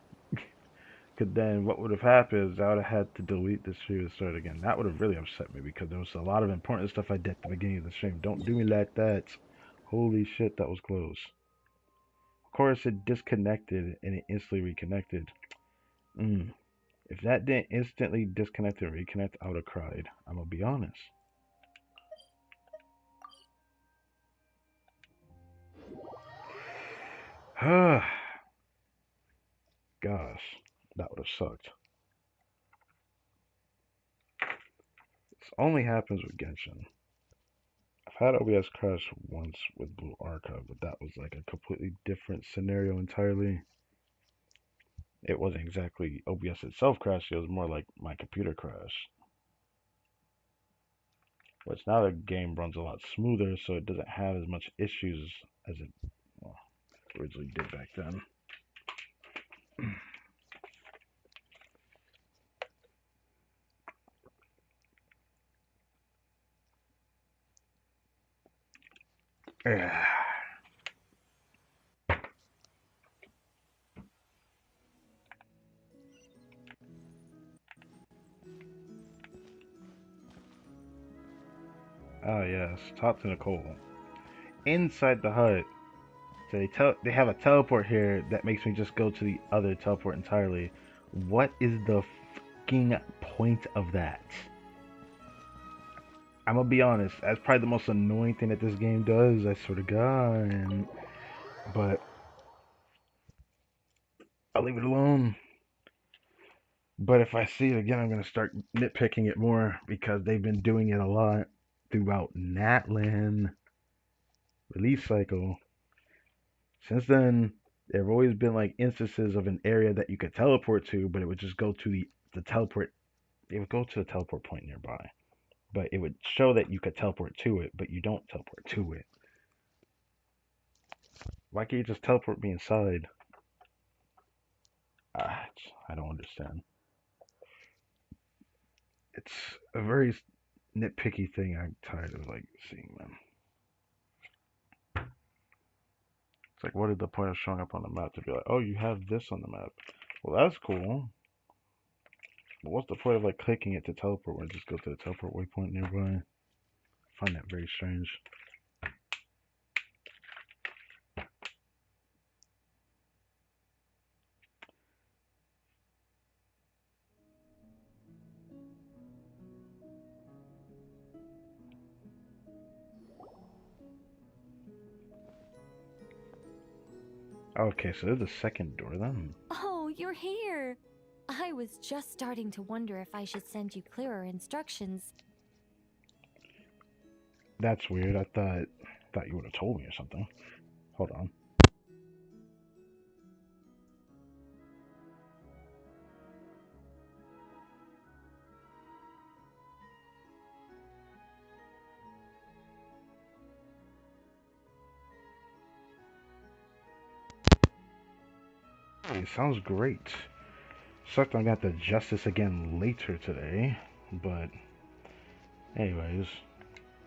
A: Because then what would have happened is I would have had to delete the stream and start again. That would have really upset me because there was a lot of important stuff I did at the beginning of the stream. Don't do me like that. Holy shit, that was close. Of course, it disconnected and it instantly reconnected. If that didn't instantly disconnect and reconnect, I would have cried. I'm gonna be honest. Gosh, that would have sucked. This only happens with Genshin. I've had OBS crash once with Blue Archive, but that was like a completely different scenario entirely. It wasn't exactly OBS itself crashed, it was more like my computer crashed. Which now the game runs a lot smoother, so it doesn't have as much issues as it originally did back then. Yeah. Oh yes, talk to Nicole. Inside the hut. So they have a teleport here that makes me just go to the other teleport entirely. What is the fucking point of that? I'm gonna be honest, that's probably the most annoying thing that this game does, I swear to God. But I'll leave it alone. But if I see it again, I'm gonna start nitpicking it more because they've been doing it a lot throughout Natlan release cycle. Since then, there have always been like instances of an area that you could teleport to, but it would just go to the teleport. It would go to a teleport point nearby, but it would show that you could teleport to it, but you don't teleport to it. Why can't you just teleport me inside? I don't understand. It's a very nitpicky thing I'm tired of like seeing, man. It's like, what is the point of showing up on the map to be like, oh, you have this on the map? Well, that's cool. But what's the point of like clicking it to teleport when I just go to the teleport waypoint nearby? I find that very strange. Okay, so there's a second door then.
C: Oh, you're here. I was just starting to wonder if I should send you clearer instructions.
A: That's weird. I thought you would have told me or something. Hold on. It sounds great. Sucked I got the justice again later today, but anyways.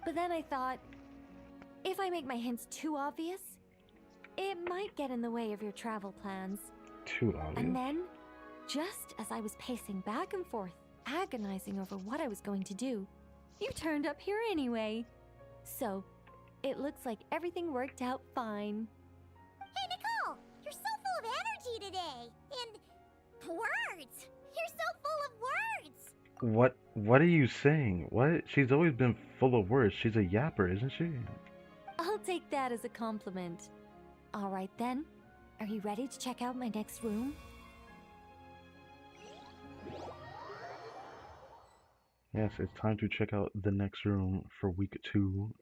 C: But then I thought, If I make my hints too obvious, it might get in the way of your travel plans.
A: Too obvious.
C: And then, just as I was pacing back and forth, agonizing over what I was going to do, you turned up here anyway. So, it looks like everything worked out fine.
H: Hey, Nicole! You're so full of energy today! And words! You're so full of words!
A: What are you saying? What? She's always been full of words. She's a yapper, isn't she?
C: I'll take that as a compliment. All right then. Are you ready to check out my next room?
A: Yes, it's time to check out the next room for week 2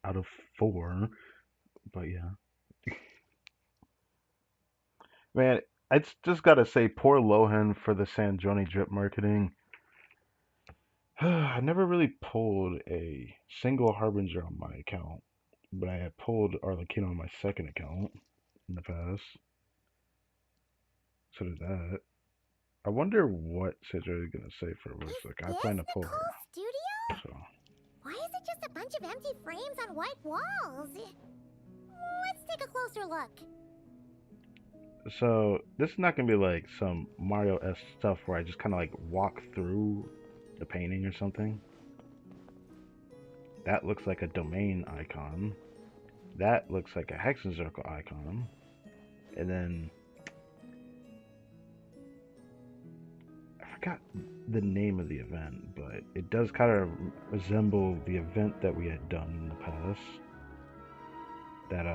A: out of 4. But yeah. Man, I just gotta say, poor Lohan for the Sanjoni drip marketing. I never really pulled a single Harbinger on my account, but I had pulled Arlecchino on my second account in the past. So did that. I wonder what Sidra is gonna say for Rose. Like, I plan to pull her.
H: Studio?
A: So
H: Why is it just a bunch of empty frames on white walls? Let's take a closer look.
A: So this is not gonna be like some Mario-esque stuff where I just kind of like walk through the painting or something. That looks like a domain icon. That looks like a hexacircle icon. And then I forgot the name of the event, but it does kind of resemble the event that we had done in the past. That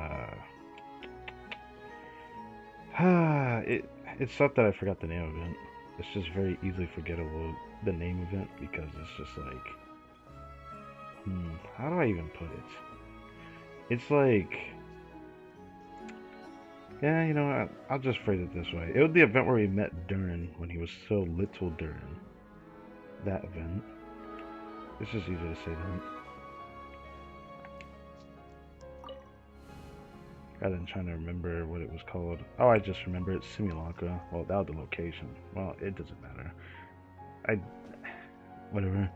A: it's stuff that I forgot the name of it. It's just very easily forgettable, the name of it, because it's just like, how do I even put it? It's like, yeah, you know what, I'll just phrase it this way. It was the event where we met Durin when he was so little Durin. That event. It's just easy to say that. Rather than trying to remember what it was called. Oh, I just remember it's Simulanka. Well, that was the location. Well, it doesn't matter. Whatever.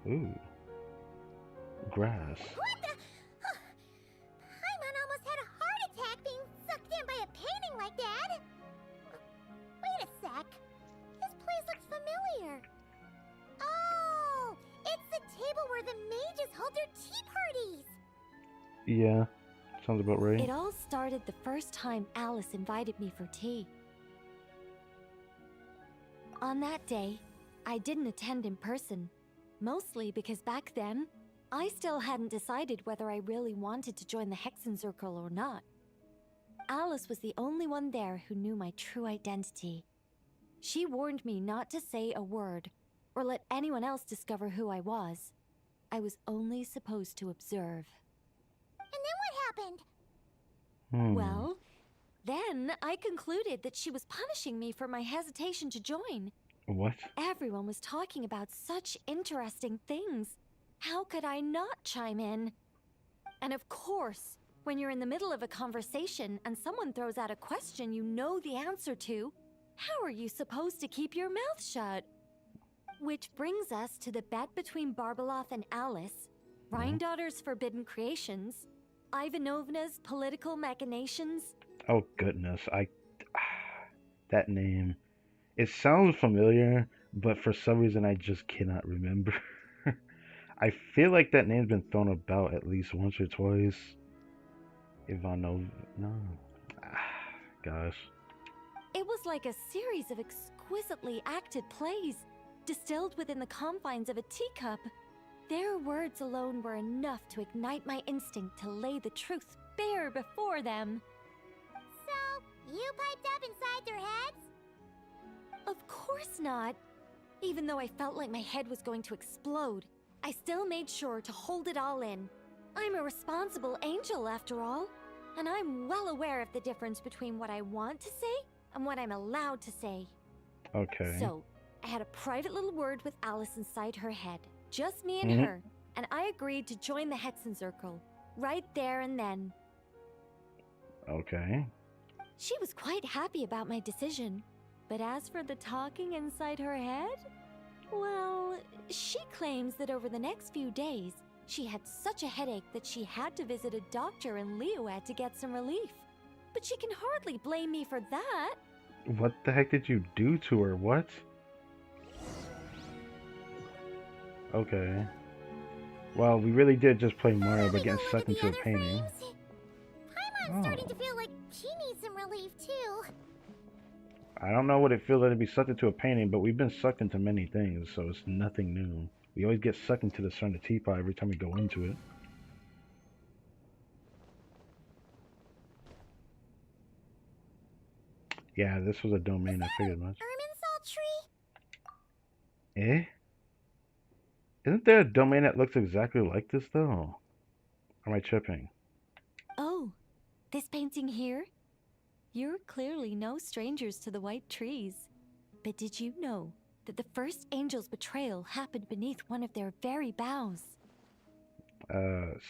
A: Ooh. Grass.
H: What the? Paimon almost had a heart attack being sucked in by a painting like that. Wait a sec. This place looks familiar. Oh, it's the table where the mages hold their tea parties.
A: Yeah. Sounds about right.
C: It all started the first time Alice invited me for tea. On that day, I didn't attend in person, mostly because back then, I still hadn't decided whether I really wanted to join the Hexen Circle or not. Alice was the only one there who knew my true identity. She warned me not to say a word, or let anyone else discover who I was. I was only supposed to observe.
H: And then what happened?
C: Well, then I concluded that she was punishing me for my hesitation to join.
A: What?
C: Everyone was talking about such interesting things. How could I not chime in? And of course, when you're in the middle of a conversation and someone throws out a question you know the answer to, how are you supposed to keep your mouth shut? Which brings us to the bet between Barbeloth and Alice, Rhindaughter's forbidden creations, Ivanovna's political machinations.
A: Oh goodness, that name. It sounds familiar, but for some reason I just cannot remember. I feel like that name's been thrown about at least once or twice. Ivanov, no. Gosh.
C: It was like a series of exquisitely acted plays, distilled within the confines of a teacup. Their words alone were enough to ignite my instinct to lay the truth bare before them.
H: So, you piped up inside their heads?
C: Of course not. Even though I felt like my head was going to explode, I still made sure to hold it all in. I'm a responsible angel, after all, and I'm well aware of the difference between what I want to say and what I'm allowed to say.
A: Okay.
C: So, I had a private little word with Alice inside her head. Just me and her, and I agreed to join the Hexen Circle, right there and then.
A: Okay.
C: She was quite happy about my decision, but as for the talking inside her head, well, she claims that over the next few days, She had such a headache that she had to visit a doctor in Liyue to get some relief. But she can hardly blame me for that.
A: What the heck did you do to her? What? Okay. Well, we really did just play Mario by getting sucked into a painting.
H: Paimon's starting to feel like she needs some relief too.
A: I don't know what it feels like to be sucked into a painting, but we've been sucked into many things, so it's nothing new. We always get sucked into the Sun of Teapot every time we go into it. Yeah, this was a domain, I figured much.
H: Irminsul tree?
A: Eh? Isn't there a domain that looks exactly like this, though? Or am I tripping?
C: Oh, this painting here? You're clearly no strangers to the white trees. But did you know that the first angel's betrayal happened beneath one of their very boughs?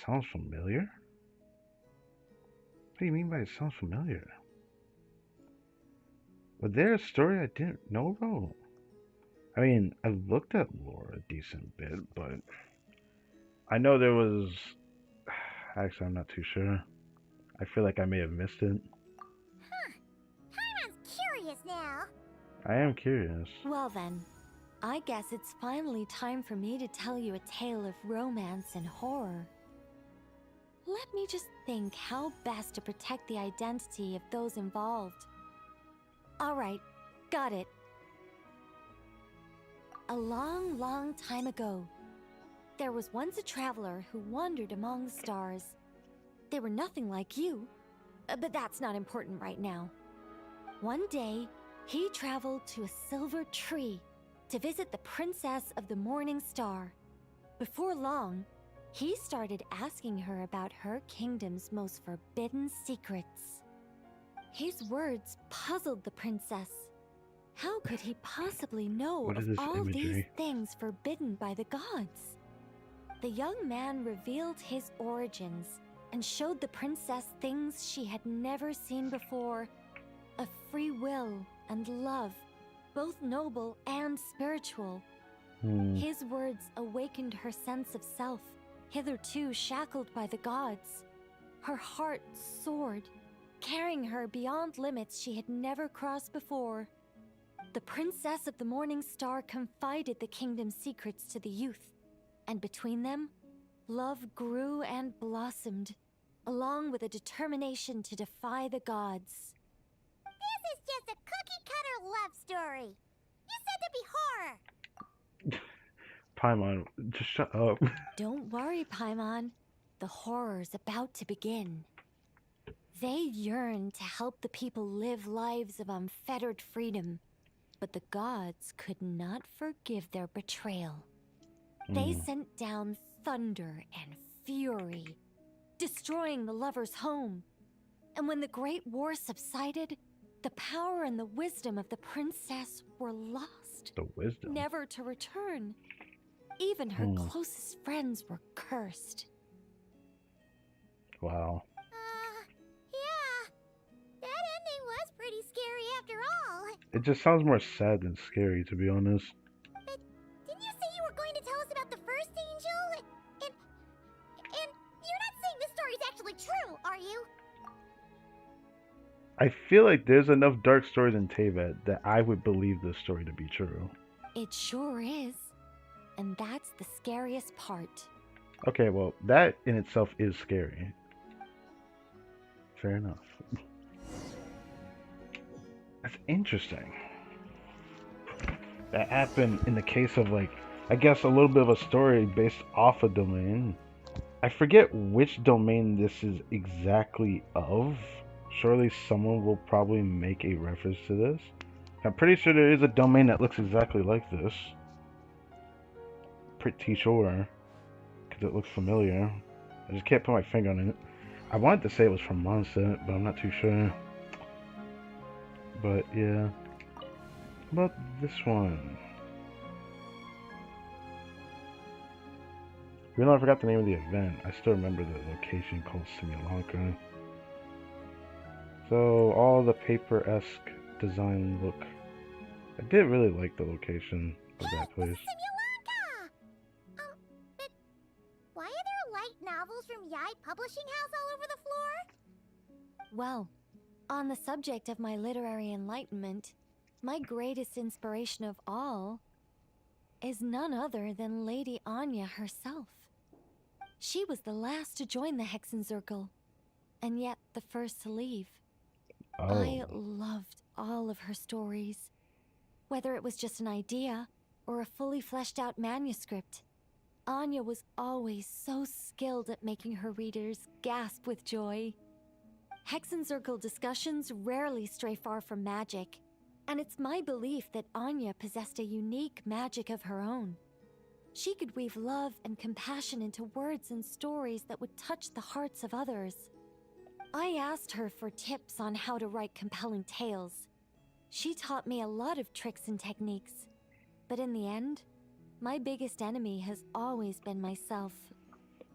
A: Sounds familiar? What do you mean by it sounds familiar? Was there a story I didn't know about? I mean, I looked at lore a decent bit, but I know there was... Actually, I'm not too sure. I feel like I may have missed it.
H: Huh. Paimon's curious now.
A: I am curious.
C: Well then, I guess it's finally time for me to tell you a tale of romance and horror. Let me just think how best to protect the identity of those involved. Alright, got it. A long, long time ago, there was once a traveler who wandered among the stars. They were nothing like you, but that's not important right now. One day, he traveled to a silver tree to visit the princess of the morning star. Before long, he started asking her about her kingdom's most forbidden secrets. His words puzzled the princess. How could he possibly know
A: What is
C: of
A: this
C: all these
A: imagery?
C: things forbidden by the gods? The young man revealed his origins and showed the princess things she had never seen before. A free will and love, both noble and spiritual. His words awakened her sense of self, hitherto shackled by the gods. Her heart soared, carrying her beyond limits she had never crossed before. The princess of the morning star confided the kingdom's secrets to the youth, and between them, love grew and blossomed, along with a determination to defy the gods.
H: This is just a cookie-cutter love story. You said to be horror.
A: Paimon, just shut up.
C: Don't worry, Paimon. The horror's about to begin. They yearn to help the people live lives of unfettered freedom, but the gods could not forgive their betrayal. They sent down thunder and fury, destroying the lovers' home. And when the Great War subsided, the power and the wisdom of the princess were lost,
A: The wisdom.
C: never to return. Even her closest friends were cursed.
A: Wow.
H: Yeah. That ending was pretty scary after all.
A: It just sounds more sad than scary, to be honest.
H: But didn't you say you were going to tell us about the first angel? And you're not saying this story's actually true, are you?
A: I feel like there's enough dark stories in Teyvat that I would believe this story to be true.
C: It sure is. And that's the scariest part.
A: Okay, well, that in itself is scary. Fair enough. That's interesting. That happened in the case of, like, I guess a little bit of a story based off a domain. I forget which domain this is exactly of. Surely someone will probably make a reference to this. I'm pretty sure there is a domain that looks exactly like this. Pretty sure. Because it looks familiar. I just can't put my finger on it. I wanted to say it was from Monset, but I'm not too sure. But yeah. How about this one? Even though I forgot the name of the event, I still remember the location called Simulanka. So, all the paper-esque design look. I did really like the location of that place.
H: Simulanka! But why are there novels from Yai Publishing House all over the floor?
C: Well, on the subject of my literary enlightenment, my greatest inspiration of all is none other than Lady Anya herself. She was the last to join the Hexenzirkel, and yet the first to leave. I loved all of her stories, whether it was just an idea or a fully fleshed out manuscript. Anya was always so skilled at making her readers gasp with joy. Hexenzirkel discussions rarely stray far from magic, and it's my belief that Anya possessed a unique magic of her own. She could weave love and compassion into words and stories that would touch the hearts of others. I asked her for tips on how to write compelling tales. She taught me a lot of tricks and techniques, but in the end, my biggest enemy has always been myself.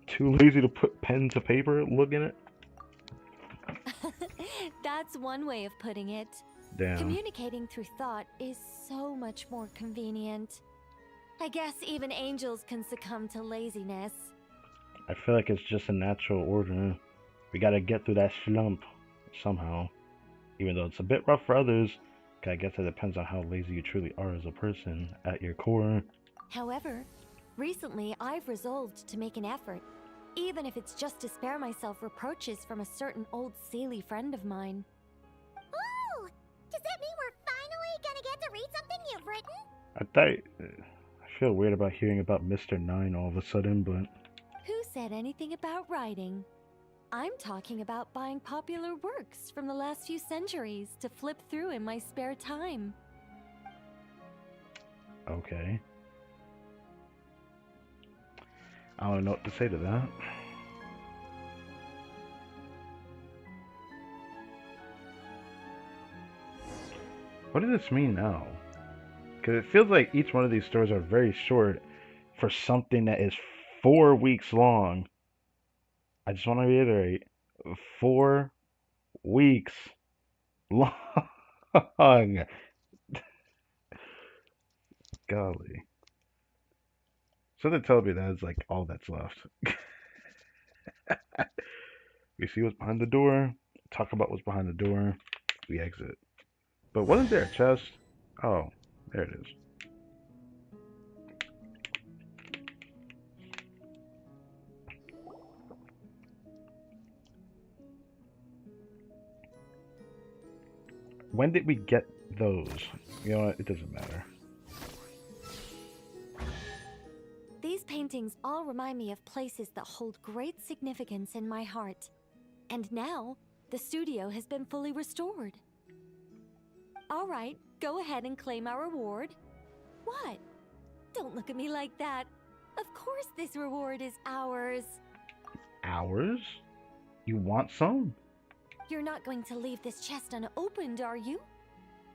A: Too lazy to put pen to paper? Look at it.
C: That's one way of putting it.
A: Damn.
C: Communicating through thought is so much more convenient. I guess even angels can succumb to laziness.
A: I feel like it's just a natural order. We gotta get through that slump somehow. Even though it's a bit rough for others, I guess it depends on how lazy you truly are as a person at your core.
C: However, recently I've resolved to make an effort, even if it's just to spare myself reproaches from a certain old Seelie friend of mine.
H: Oh! Does that mean we're finally gonna get to read something you've written?
A: I feel weird about hearing about Mr. 9 all of a sudden, but...
C: Who said anything about writing? I'm talking about buying popular works from the last few centuries to flip through in my spare time.
A: Okay. I don't know what to say to that. What does this mean now? Because it feels like each one of these stories are very short for something that is 4 weeks long. I just want to reiterate, 4 weeks long. Golly. Something tells me that is like all that's left. We see what's behind the door, talk about what's behind the door, we exit. But wasn't there a chest? Oh, there it is. When did we get those? You know what? It doesn't matter.
C: These paintings all remind me of places that hold great significance in my heart. And now, the studio has been fully restored. All right, go ahead and claim our reward. What? Don't look at me like that. Of course this reward is ours.
A: Ours? You want some?
C: You're not going to leave this chest unopened, are you?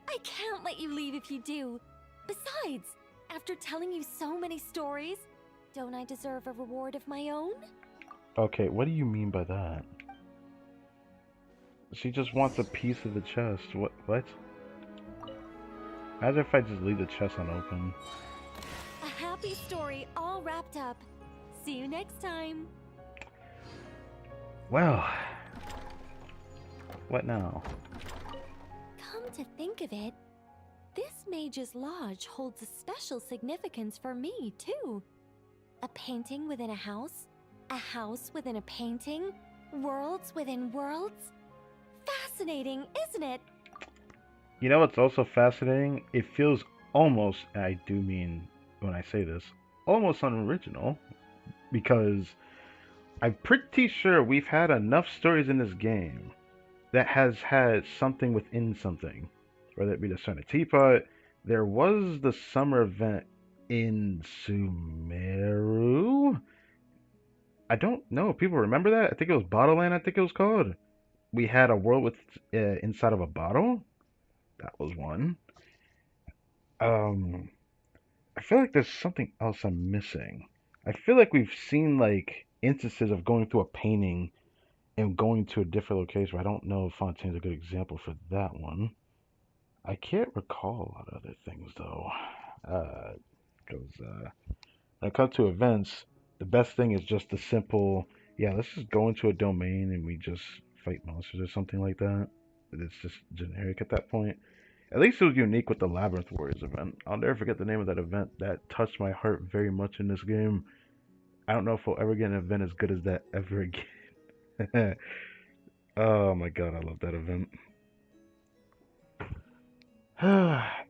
C: I can't let you leave if you do. Besides, after telling you so many stories, don't I deserve a reward of my own?
A: Okay, what do you mean by that? She just wants a piece of the chest. What? Imagine if I just leave the chest unopened.
C: A happy story all wrapped up. See you next time.
A: Well, what now?
C: Come to think of it, this Mage's Lodge holds a special significance for me, too. A painting within a house within a painting, worlds within worlds. Fascinating, isn't it?
A: You know what's also fascinating? It feels almost, and I do mean when I say this, almost unoriginal, because I'm pretty sure we've had enough stories in this game that has had something within something, whether it be the Sun of Teapot. There was the summer event in Sumeru. I don't know if people remember that. I think it was Bottleland, I think it was called. We had a world with inside of a bottle. That was one. I feel like there's something else I'm missing. I feel like we've seen like instances of going through a painting and going to a different location. I don't know if Fontaine's a good example for that one. I can't recall a lot of other things though. Because when it comes to events, the best thing is just the simple, Yeah, let's just go into a domain and we just fight monsters or something like that. It's just generic at that point. At least it was unique with the Labyrinth Warriors event. I'll never forget the name of that event. That touched my heart very much in this game. I don't know if we'll ever get an event as good as that ever again. Oh my god, I love that event.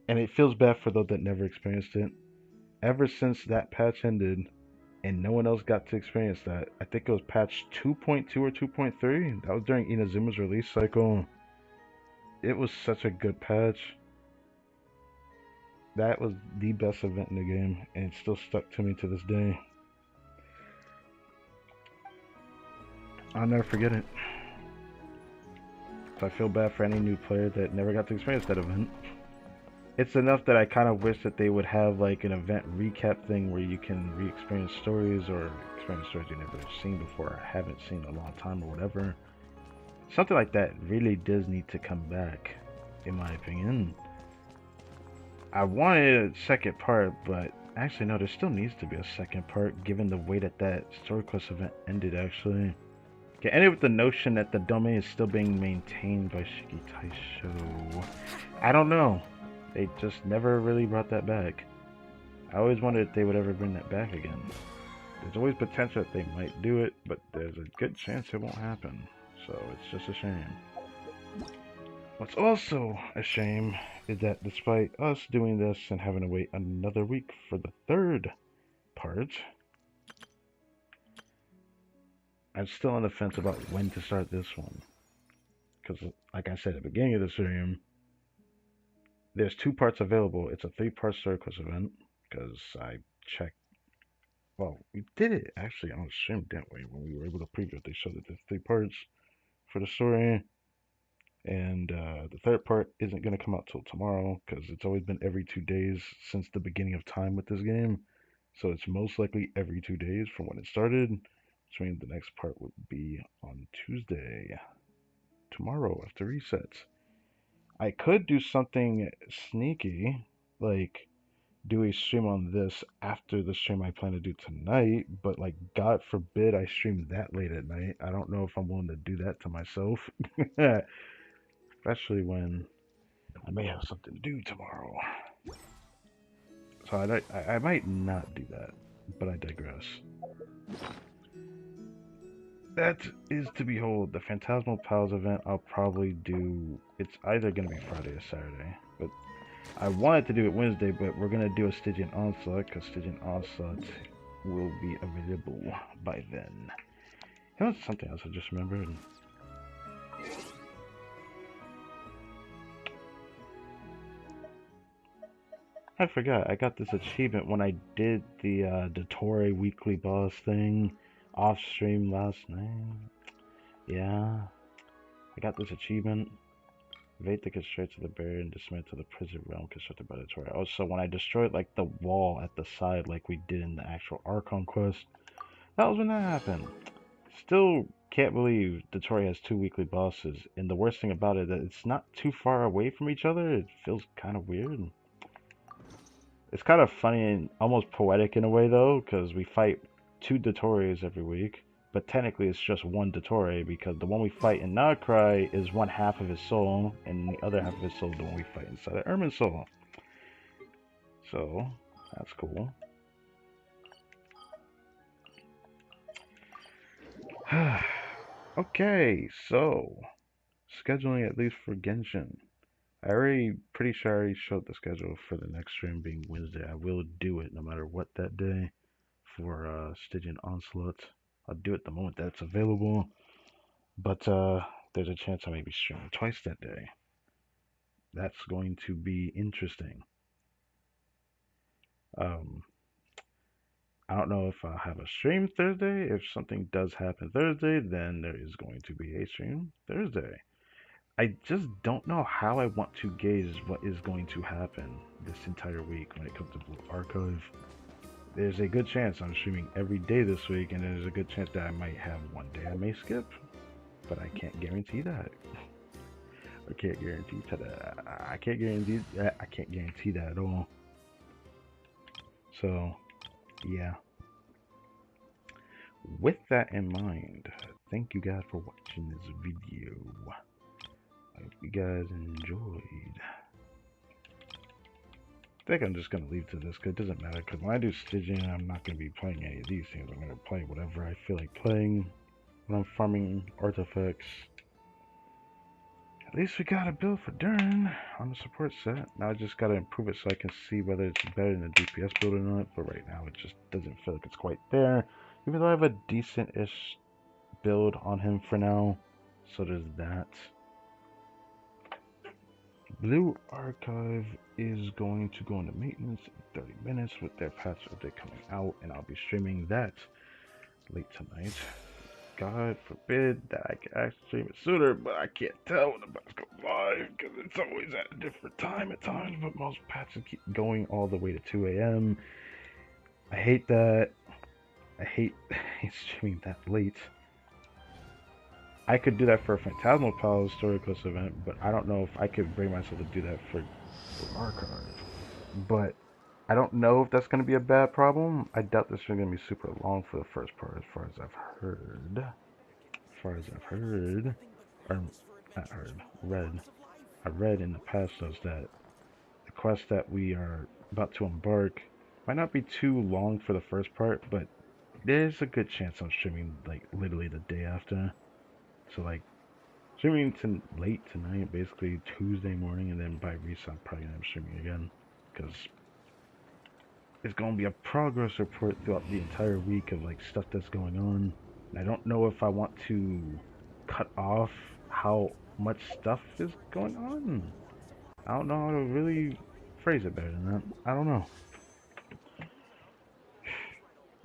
A: And it feels bad for those that never experienced it. Ever since that patch ended, and no one else got to experience that. I think it was patch 2.2 or 2.3. That was during Inazuma's release cycle. It was such a good patch. That was the best event in the game, and it still stuck to me to this day. I'll never forget it. So I feel bad for any new player that never got to experience that event. It's enough that I kind of wish that they would have like an event recap thing where you can re-experience stories or experience stories you never seen before or haven't seen in a long time or whatever. Something like that really does need to come back, in my opinion. I wanted a second part, but actually no, there still needs to be a second part given the way that that story quest event ended actually. It ended with the notion that the domain is still being maintained by Shiki Taisho. I don't know. They just never really brought that back. I always wondered if they would ever bring that back again. There's always potential that they might do it, but there's a good chance it won't happen. So it's just a shame. What's also a shame is that despite us doing this and having to wait another week for the third part, I'm still on the fence about when to start this one. Because, like I said at the beginning of the stream, there's 2 parts available. It's a 3-part story quest event, because I checked. Well, we did it actually on stream, didn't we? When we were able to preview it, they showed that there's 3 parts for the story. And the third part isn't going to come out till tomorrow, because it's always been every 2 days since the beginning of time with this game. So it's most likely every 2 days from when it started, which means the next part would be on Tuesday, tomorrow after resets. I could do something sneaky, like do a stream on this after the stream I plan to do tonight, but like God forbid I stream that late at night. I don't know if I'm willing to do that to myself. Especially when I may have something to do tomorrow. So I might not do that, but I digress. That is to behold. The Phantasmal Pals event I'll probably do. It's either going to be Friday or Saturday. But I wanted to do it Wednesday, but we're going to do a Stygian Onslaught, because Stygian Onslaught will be available by then. You know, something else I just remembered. I forgot, I got this achievement when I did the Dottore weekly boss thing off stream last night. Yeah, I got this achievement. Evade the constraints of the barrier and dismantle the prison realm constructed by Dottore. Also, when I destroyed like the wall at the side like we did in the actual Archon quest, that was when that happened. Still can't believe Dottore has 2 weekly bosses, and the worst thing about it is that it's not too far away from each other. It feels kind of weird. It's kind of funny and almost poetic in a way, though, because we fight 2 Dottores every week, but technically it's just 1 Dottore, because the one we fight in Nacry is 1/2 of his soul, and the other half of his soul is the one we fight inside of Ermin's soul. So, that's cool. Okay, so, scheduling at least for Genshin. Pretty sure I already showed the schedule for the next stream being Wednesday. I will do it no matter what that day for Stygian Onslaught. I'll do it the moment that it's available. But there's a chance I may be streaming twice that day. That's going to be interesting. I don't know if I'll have a stream Thursday. If something does happen Thursday, then there is going to be a stream Thursday. I just don't know how I want to gauge what is going to happen this entire week when it comes to Blue Archive. There's a good chance I'm streaming every day this week, and there's a good chance that I might have one day I may skip, but I can't guarantee that. I can't guarantee that. I can't guarantee that at all. So, yeah. with that in mind, thank you guys for watching this video. I hope you guys enjoyed. I think I'm just going to leave to this because it doesn't matter, because when I do stitching, I'm not going to be playing any of these things. I'm going to play whatever I feel like playing when I'm farming artifacts. At least we got a build for Durin on the support set. Now I just got to improve it so I can see whether it's better than the DPS build or not, but right now it just doesn't feel like it's quite there. Even though I have a decent-ish build on him for now, so there's that. Blue Archive is going to go into maintenance in 30 minutes with their patch update coming out, and I'll be streaming that late tonight. God forbid that I can actually stream it sooner, but I can't tell when the patch goes live because it's always at a different time at times, but most patches keep going all the way to 2 a.m. I hate that. I hate streaming that late. I could do that for a Phantasmal Palace Story Quest event, but I don't know if I could bring myself to do that for Archive. But I don't know if that's going to be a bad problem. I doubt this is going to be super long for the first part, as far as I've heard. Or not heard, read. I read in the past was that the quest that we are about to embark might not be too long for the first part, but there's a good chance I'm streaming like literally the day after. So like streaming to late tonight, basically Tuesday morning, and then by release I'm probably gonna be streaming again because it's gonna be a progress report throughout the entire week of like stuff that's going on. And I don't know if I want to cut off how much stuff is going on. I don't know how to really phrase it better than that. I don't know.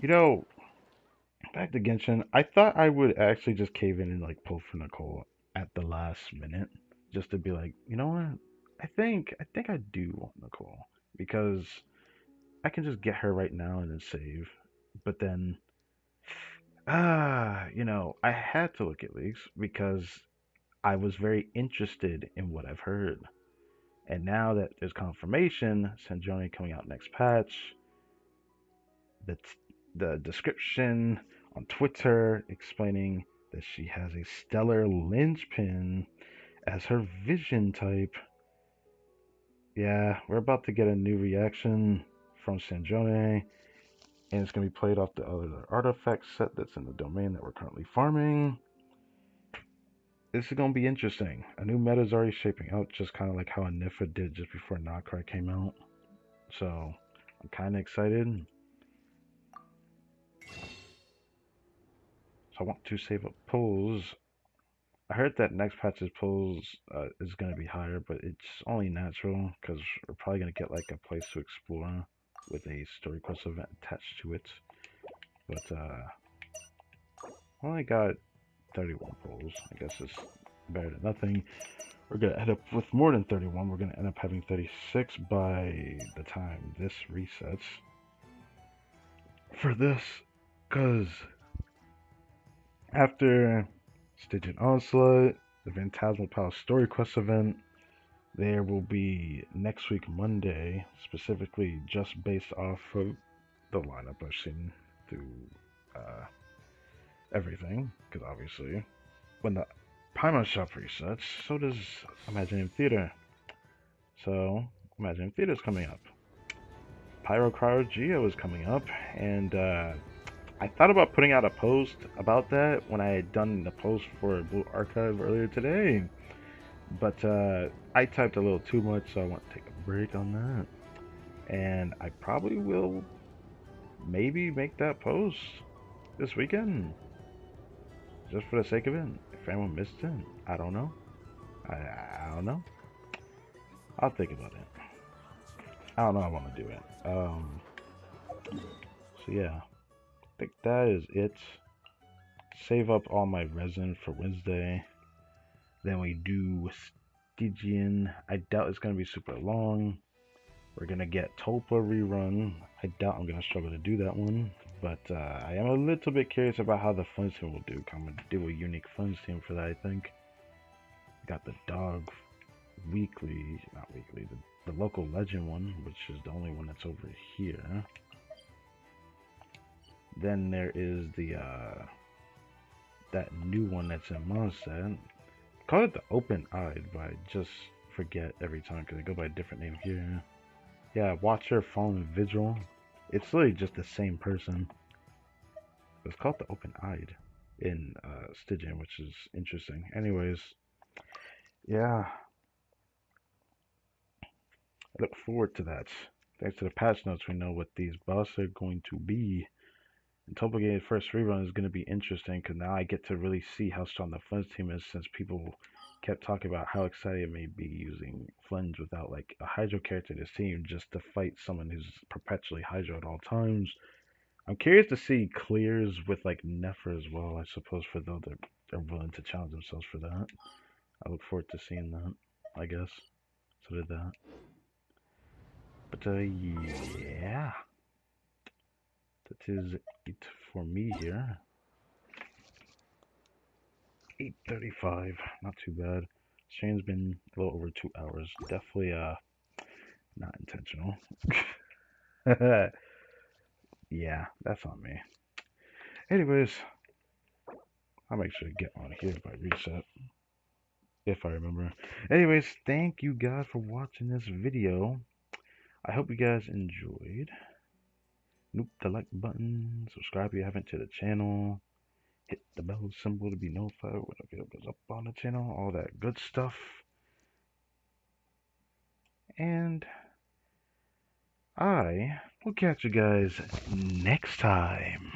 A: You know, back to Genshin, I thought I would actually just cave in and like pull for Nicole at the last minute, just to be like, you know what? I think I do want Nicole because I can just get her right now and then save. But then, you know, I had to look at leaks because I was very interested in what I've heard. And now that there's confirmation, Sanjoni coming out next patch, the description on Twitter explaining that she has a stellar linchpin as her vision type. Yeah, we're about to get a new reaction from Sanjoni, and it's going to be played off the other artifact set that's in the domain that we're currently farming. This is going to be interesting. A new meta is already shaping out, just kind of like how Anifa did just before Nocry came out. So, I'm kind of excited. So I want to save up pulls. I heard that next patch's pulls is going to be higher, but it's only natural because we're probably going to get like a place to explore with a story quest event attached to it. But I only got 31 pulls. I guess it's better than nothing. We're going to end up with more than 31. We're going to end up having 36 by the time this resets. For this, because after Stygian Onslaught, the Phantasmal Palace Story Quest event, there will be next week Monday, specifically just based off of the lineup I've seen through everything, because obviously when the Paimon shop resets, so does Imagineering Theater. So Imagineering Theater is coming up. Pyro Cryo Geo is coming up, and I thought about putting out a post about that when I had done the post for Blue Archive earlier today. But I typed a little too much, so I want to take a break on that. And I probably will maybe make that post this weekend. Just for the sake of it. If anyone missed it, I don't know. I don't know. I'll think about it. I don't know how I want to do it. So yeah. I think that is it. Save up all my resin for Wednesday. Then we do Stygian. I doubt it's going to be super long. We're going to get Tulpa rerun. I doubt I'm going to struggle to do that one. But I am a little bit curious about how the Funds team will do. I'm going to do a unique Funds team for that, I think. Got the Dog Weekly. Not Weekly. The local Legend one, which is the only one that's over here. Then there is the that new one that's in Mondstadt. Call it the Open-Eyed, but I just forget every time because they go by a different name here. Yeah, Watcher, Fallen Vigil. It's literally just the same person. It's called the Open-Eyed in Stygian, which is interesting. Anyways, yeah, I look forward to that. Thanks to the patch notes, we know what these bosses are going to be. And Topagate's first rerun is going to be interesting because now I get to really see how strong the Flinge team is, since people kept talking about how excited it may be using Flinge without like a Hydro character in his team just to fight someone who's perpetually Hydro at all times. I'm curious to see clears with like Nefer as well, I suppose, for those that are willing to challenge themselves for that. I look forward to seeing that, I guess. So did that. But yeah. That is it for me here. 8:35, not too bad. Stream's been a little over 2 hours. Definitely not intentional. Yeah, that's on me. Anyways, I'll make sure to get on here by reset, if I remember. Anyways, thank you guys for watching this video. I hope you guys enjoyed. Nope the like button, subscribe if you haven't to the channel, hit the bell symbol to be notified when a video goes up on the channel, all that good stuff. And I will catch you guys next time.